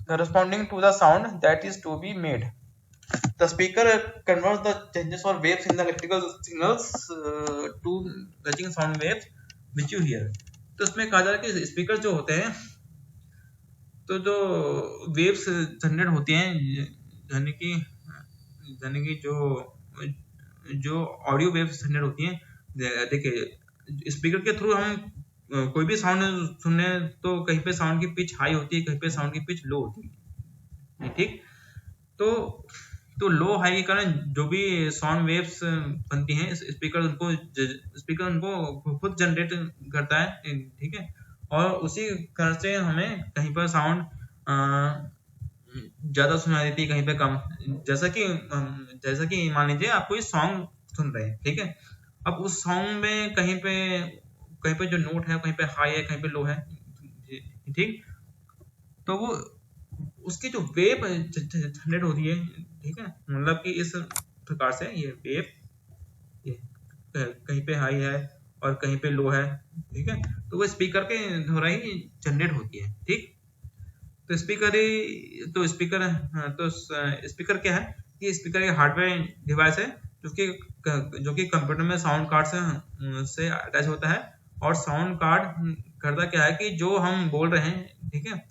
Speaker 1: Corresponding to the sound that is to be made. The speaker converts the changes or waves in the electrical signals to matching sound waves which you hear. तो इसमें कहा जा रहा है कि स्पीकर जो होते हैं, तो जो वेव्स जनरेट होती हैं यानी कि जो ऑडियो वेव्स जनरेट होती हैं, देखिए स्पीकर के थ्रू हम कोई भी साउंड सुनने तो कहीं पे साउंड की पिच हाई होती है, कहीं पे साउंड की पिच लो होती है, ठीक। तो लो हाई के कारण जो भी साउंड वेव्स बनती हैं स्पीकर उनको खुद जनरेट करता है, ठीक है। और उसी कारण से हमें कहीं पर साउंड ज्यादा सुनाई देती है, कहीं पे कम। जैसा कि मान लीजिए आप कोई सॉन्ग सुन रहे हैं, ठीक है। अब उस सॉन्ग में कहीं पे जो नोट है कहीं पे हाई है कहीं पे लो है, ठीक। तो वो उसकी जो वेव जनरेट होती है, ठीक है, मतलब कि इस प्रकार से ये वेव ये कहीं पे हाई है और कहीं पे लो है, ठीक है, तो वो स्पीकर के द्वारा ही जनरेट होती है, ठीक। तो स्पीकर क्या है कि स्पीकर एक हार्डवेयर डिवाइस है जो कि कंप्यूटर में साउंड कार्ड से अटैच होता है, और साउंड कार्ड करता क्या है कि जो हम बोल रहे हैं, ठीक है,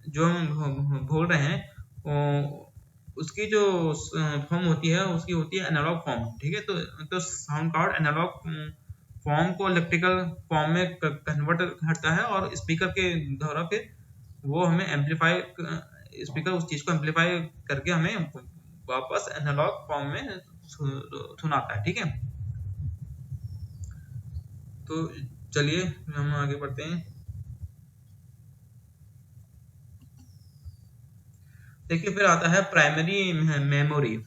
Speaker 1: जो हम बोल रहे हैं उसकी जो फॉर्म होती है उसकी होती है एनालॉग फॉर्म, ठीक है। तो साउंड कार्ड एनालॉग फॉर्म को इलेक्ट्रिकल फॉर्म में कन्वर्ट करता है, और स्पीकर के द्वारा फिर वो हमें एम्पलीफाई, स्पीकर उस चीज को एम्पलीफाई करके हमें वापस एनालॉग फॉर्म में सुनाता है, ठीक है। तो चलिए हम आगे बढ़ते हैं। देखिए फिर आता है primary memory.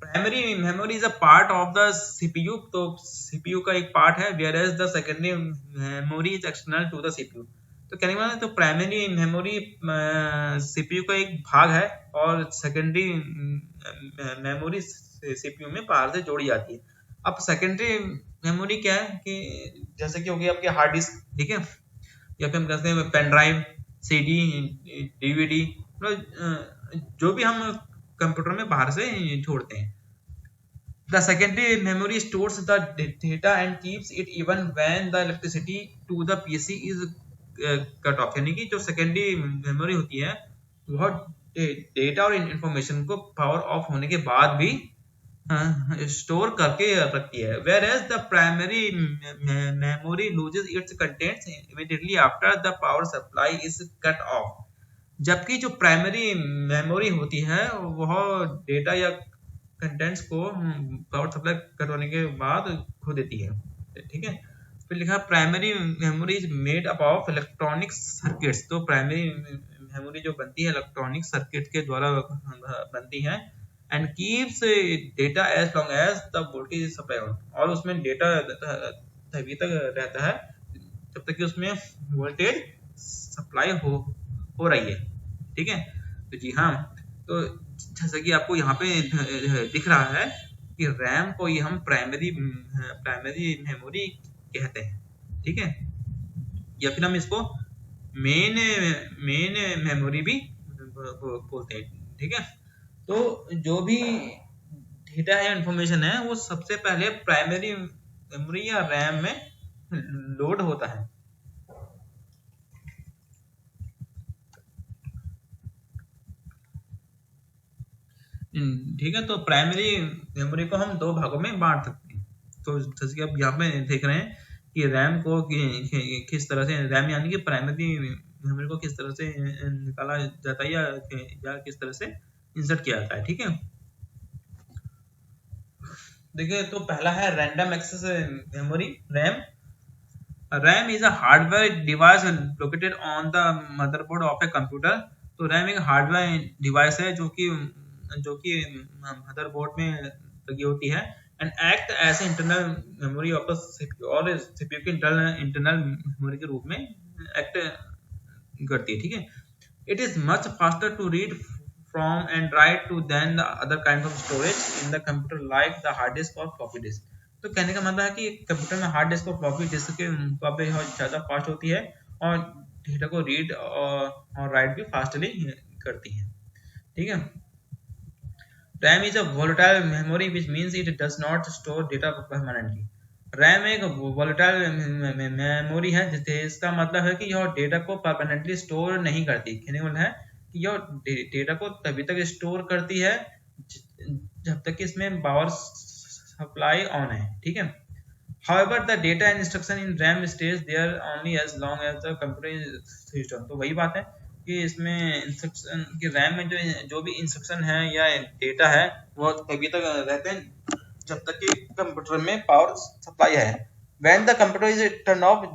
Speaker 1: Primary memory is a part of the CPU, तो सीपीयू का एक पार्ट है, whereas the secondary memory is external to the CPU. तो कहने का मतलब तो प्राइमरी मेमोरी सीपीयू का एक भाग है, और सेकेंडरी मेमोरी सीपीयू में बाहर से जोड़ी जाती है। अब सेकेंडरी मेमोरी क्या है कि जैसे कि होगी आपकी हार्ड डिस्क, ठीक है, या फिर हम कहते हैं पेन ड्राइव, सीडी, डीवीडी, जो भी हम कंप्यूटर में बाहर से जोड़ते हैं। The secondary memory stores the data and keeps it even when the electricity to the PC is cut off। यानी कि जो सेकेंडरी मेमोरी होती है वह डेटा और इंफॉर्मेशन को पावर ऑफ होने के बाद भी स्टोर करके रखती है। Whereas the primary memory loses its contents immediately after the power supply is cut off। जबकि जो प्राइमरी मेमोरी होती है वह डेटा या कंटेंट्स को पावर सप्लाई करवाने के बाद खो देती है, ठीक है। फिर लिखा primary memory is made up of electronic circuits. तो प्राइमरी मेमोरी जो बनती है इलेक्ट्रॉनिक सर्किट के द्वारा बनती है, and keeps data as long as the voltage is supply on. और उसमें डेटा तभी तक रहता है जब तक कि उसमें वोल्टेज सप्लाई हो रही है, ठीक है। तो जी हाँ, तो जैसा कि आपको यहाँ पे दिख रहा है कि रैम को ही हम प्राइमरी मेमोरी कहते हैं, ठीक है, या फिर हम इसको मेन मेमोरी भी बोलते हैं, ठीक है। तो जो भी डेटा है, इंफॉर्मेशन है, वो सबसे पहले प्राइमरी मेमोरी या रैम में लोड होता है। ठीक है, तो प्राइमरी मेमोरी को हम दो भागों में बांट सकते हैं। तो जैसे कि आप यहाँ पे देख रहे हैं कि रैम को किस तरह से, रैम यानी कि प्राइमरी मेमोरी को किस तरह से निकाला जाता है या किस तरह से इंसर्ट किया जाता है, ठीक है। देखिए तो पहला है random access memory, RAM. RAM is a hardware device located on the motherboard of a computer. तो रैम एक हार्डवेयर डिवाइस है जो कि मदरबोर्ड में लगी होती है, and act as internal memory of the CPU, और सीपीयू की इंटरनल मेमोरी के रूप में एक्ट करती है, ठीक है। It is much faster to read from and write to than the other kind of storage in the computer like the hard disk और फ्लॉपी डिस्क। तो कहने का मतलब है कि कंप्यूटर में हार्ड डिस्क और फ्लॉपी डिस्क के मुकाबले ज़्यादा फास्ट होती है, और डेटा को रीड और राइट भी फास्टली करती है, ठीक है। RAM is a volatile memory, which means it does not store data permanently। RAM एक volatile मेमोरी है, जिसका मतलब है कि यह डेटा को परमानेंटली स्टोर नहीं करती। कहने का मतलब है कि यह डेटा को तभी तक स्टोर करती है जब तक कि इसमें पावर सप्लाई ऑन है, ठीक है। However, the data and instruction in RAM stays there only as long as the computer is switched on। तो वही बात है कि इसमें इंस्ट्रक्शन कि रैम में जो भी इंस्ट्रक्शन है या डेटा है वो तभी तक रहते हैं जब तक कि कंप्यूटर में पावर सप्लाई है। When the computer is turned off,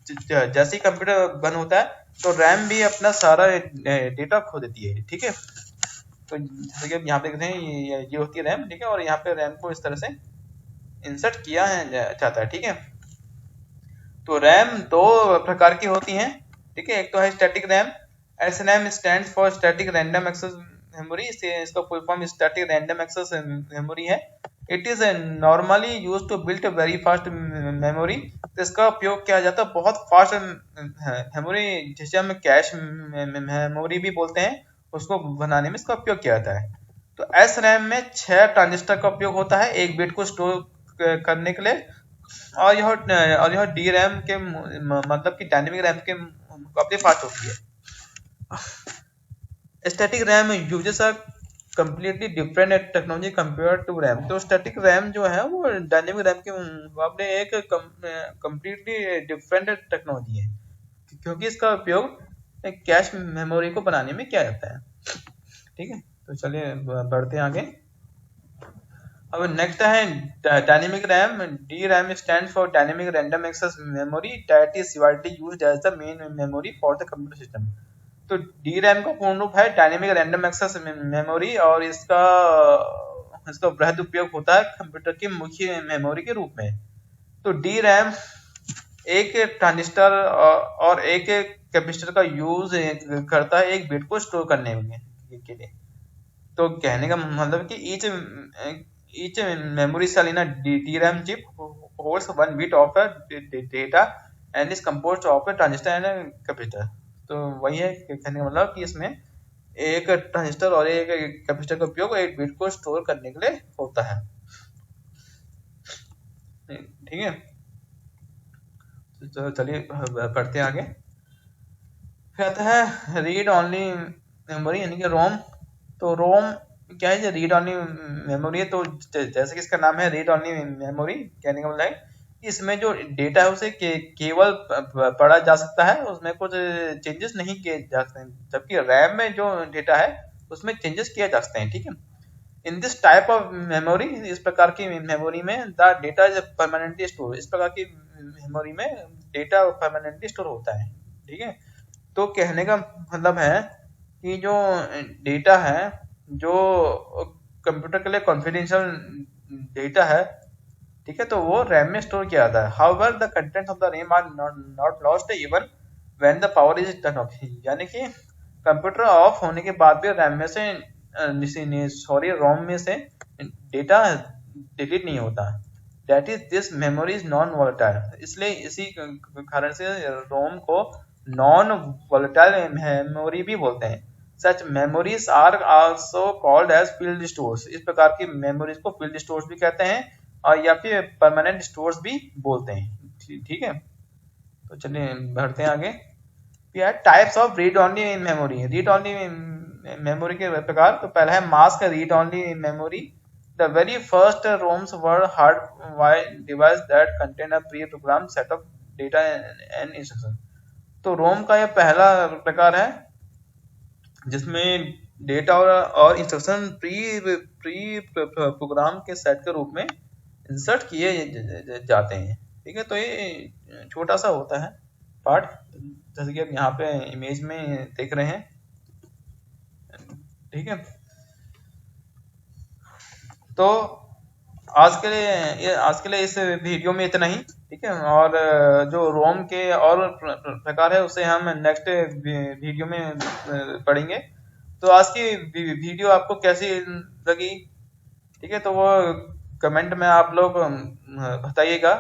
Speaker 1: जैसे ही कंप्यूटर बंद होता है तो रैम भी अपना सारा डेटा खो देती है, ठीक है। तो जैसे कि यहाँ पे देखते हैं ये होती है रैम, ठीक है, और यहाँ पे रैम को इस तरह से इंसर्ट किया जाता है, ठीक है। तो रैम दो प्रकार की होती हैं, ठीक है। एक तो है static RAM SRAM stands for Static Random Access Memory, इसका full form Static Random Access Memory है। It is normally use to build very fast memory. तो इसका उपयोग किया जाता है बहुत फास्ट मेमोरी, जिसे हम कैश मेमोरी भी बोलते हैं, उसको बनाने में इसका उपयोग किया जाता है। तो SRAM में 6 ट्रांजिस्टर का उपयोग होता है एक बिट को स्टोर करने के लिए, और यह DRAM के मतलब कि डायनेमिक रैम के मुकाबले फास्ट होती है। Static RAM uses a completely different technology compared to RAM। तो स्टैटिक रैम जो है वो डायनेमिक रैम के मुकाबले एक completely different टेक्नोलॉजी है, क्योंकि इसका उपयोग एक कैश मेमोरी को बनाने में किया जाता है। ठीक है, तो चलिए बढ़ते हैं आगे। अब नेक्स्ट है dynamic RAM. DRAM stands for Dynamic Random Access Memory that is widely used as the main memory for the computer system। तो DRAM का पूर्ण रूप है डायनेमिक रैंडम एक्सेस मेमोरी, और इसका वृहद उपयोग होता है कंप्यूटर की मुख्य मेमोरी के रूप में। तो DRAM एक ट्रांजिस्टर और एक कैपेसिटर का यूज करता है एक बिट को स्टोर करने के लिए। तो कहने का मतलब कि each memory cell in a DRAM chip holds one bit of the data and is composed of a transistor and a capacitor। तो वही है कहने का मतलब कि इसमें एक ट्रांजिस्टर और एक कैपेसिटर का उपयोग एक बिट को स्टोर करने के लिए होता है। ठीक है, तो चलिए पढ़ते हैं आगे। फिर आता है रीड ओनली मेमोरी यानी कि रोम। तो रोम क्या है, रीड ओनली मेमोरी है। तो जैसे कि इसका नाम है रीड ओनली मेमोरी, कहने का मतलब है इसमें जो डेटा है उसे केवल पढ़ा जा सकता है, उसमें कुछ चेंजेस नहीं किए जा सकते हैं, जबकि रैम में जो डेटा है उसमें चेंजेस किए जा सकते हैं। ठीक है, in this type of memory, इस प्रकार की मेमोरी में the data is permanently store. इस प्रकार की मेमोरी में डेटा परमानेंटली स्टोर होता है। ठीक है, तो कहने का मतलब है कि जो डेटा है, जो कंप्यूटर के लिए कॉन्फिडेंशियल डेटा है, ठीक है, तो वो रैम में स्टोर किया जाता है। However the contents of the RAM are not lost even when the power is turn off. यानी कि कंप्यूटर ऑफ होने के बाद भी रैम में से रोम में से डेटा डिलीट नहीं होता। That is this memory is non volatile. इसलिए इसी कारण से रोम को नॉन वोलेटाइल मेमोरी भी बोलते हैं। Such memories are also called as field stores. इस प्रकार की मेमोरीज को फील्ड स्टोर्स भी कहते हैं, और या फिर परमानेंट स्टोर्स भी बोलते हैं। ठीक है, तो चलिए बढ़ते हैं आगे। Types of read only memory. Read only memory के प्रकार, तो पहला है mask read only memory. The very first ROMs were hardwired device that contain a pre program set of data and instruction. तो रोम का यह पहला प्रकार है जिसमें डेटा और इंस्ट्रक्शन प्री प्रोग्राम के सेट के रूप में इंसर्ट किए जाते हैं। ठीक है, तो ये छोटा सा होता है पार्ट, जैसे कि आप यहाँ पे इमेज में देख रहे हैं। ठीक है, तो आज के लिए इस वीडियो में इतना ही। ठीक है, और जो रोम के और प्रकार है उसे हम नेक्स्ट वीडियो में पढ़ेंगे। तो आज की वीडियो आपको कैसी लगी, ठीक है, तो वो कमेंट में आप लोग बताइएगा।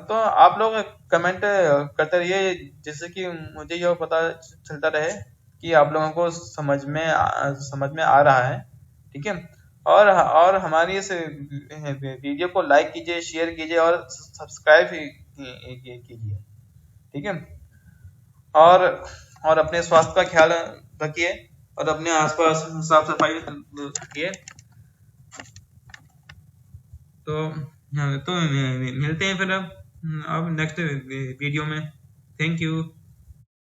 Speaker 1: तो आप लोग कमेंट करते रहिए, जिससे कि मुझे यह पता चलता रहे कि आप लोगों को समझ में आ रहा है। ठीक है, और हमारी इस वीडियो को लाइक कीजिए, शेयर कीजिए और सब्सक्राइब कीजिए। ठीक है, और अपने स्वास्थ्य का ख्याल रखिए और अपने आसपास साफ सफाई रखिए। तो मिलते हैं फिर अब नेक्स्ट वीडियो में। Thank you.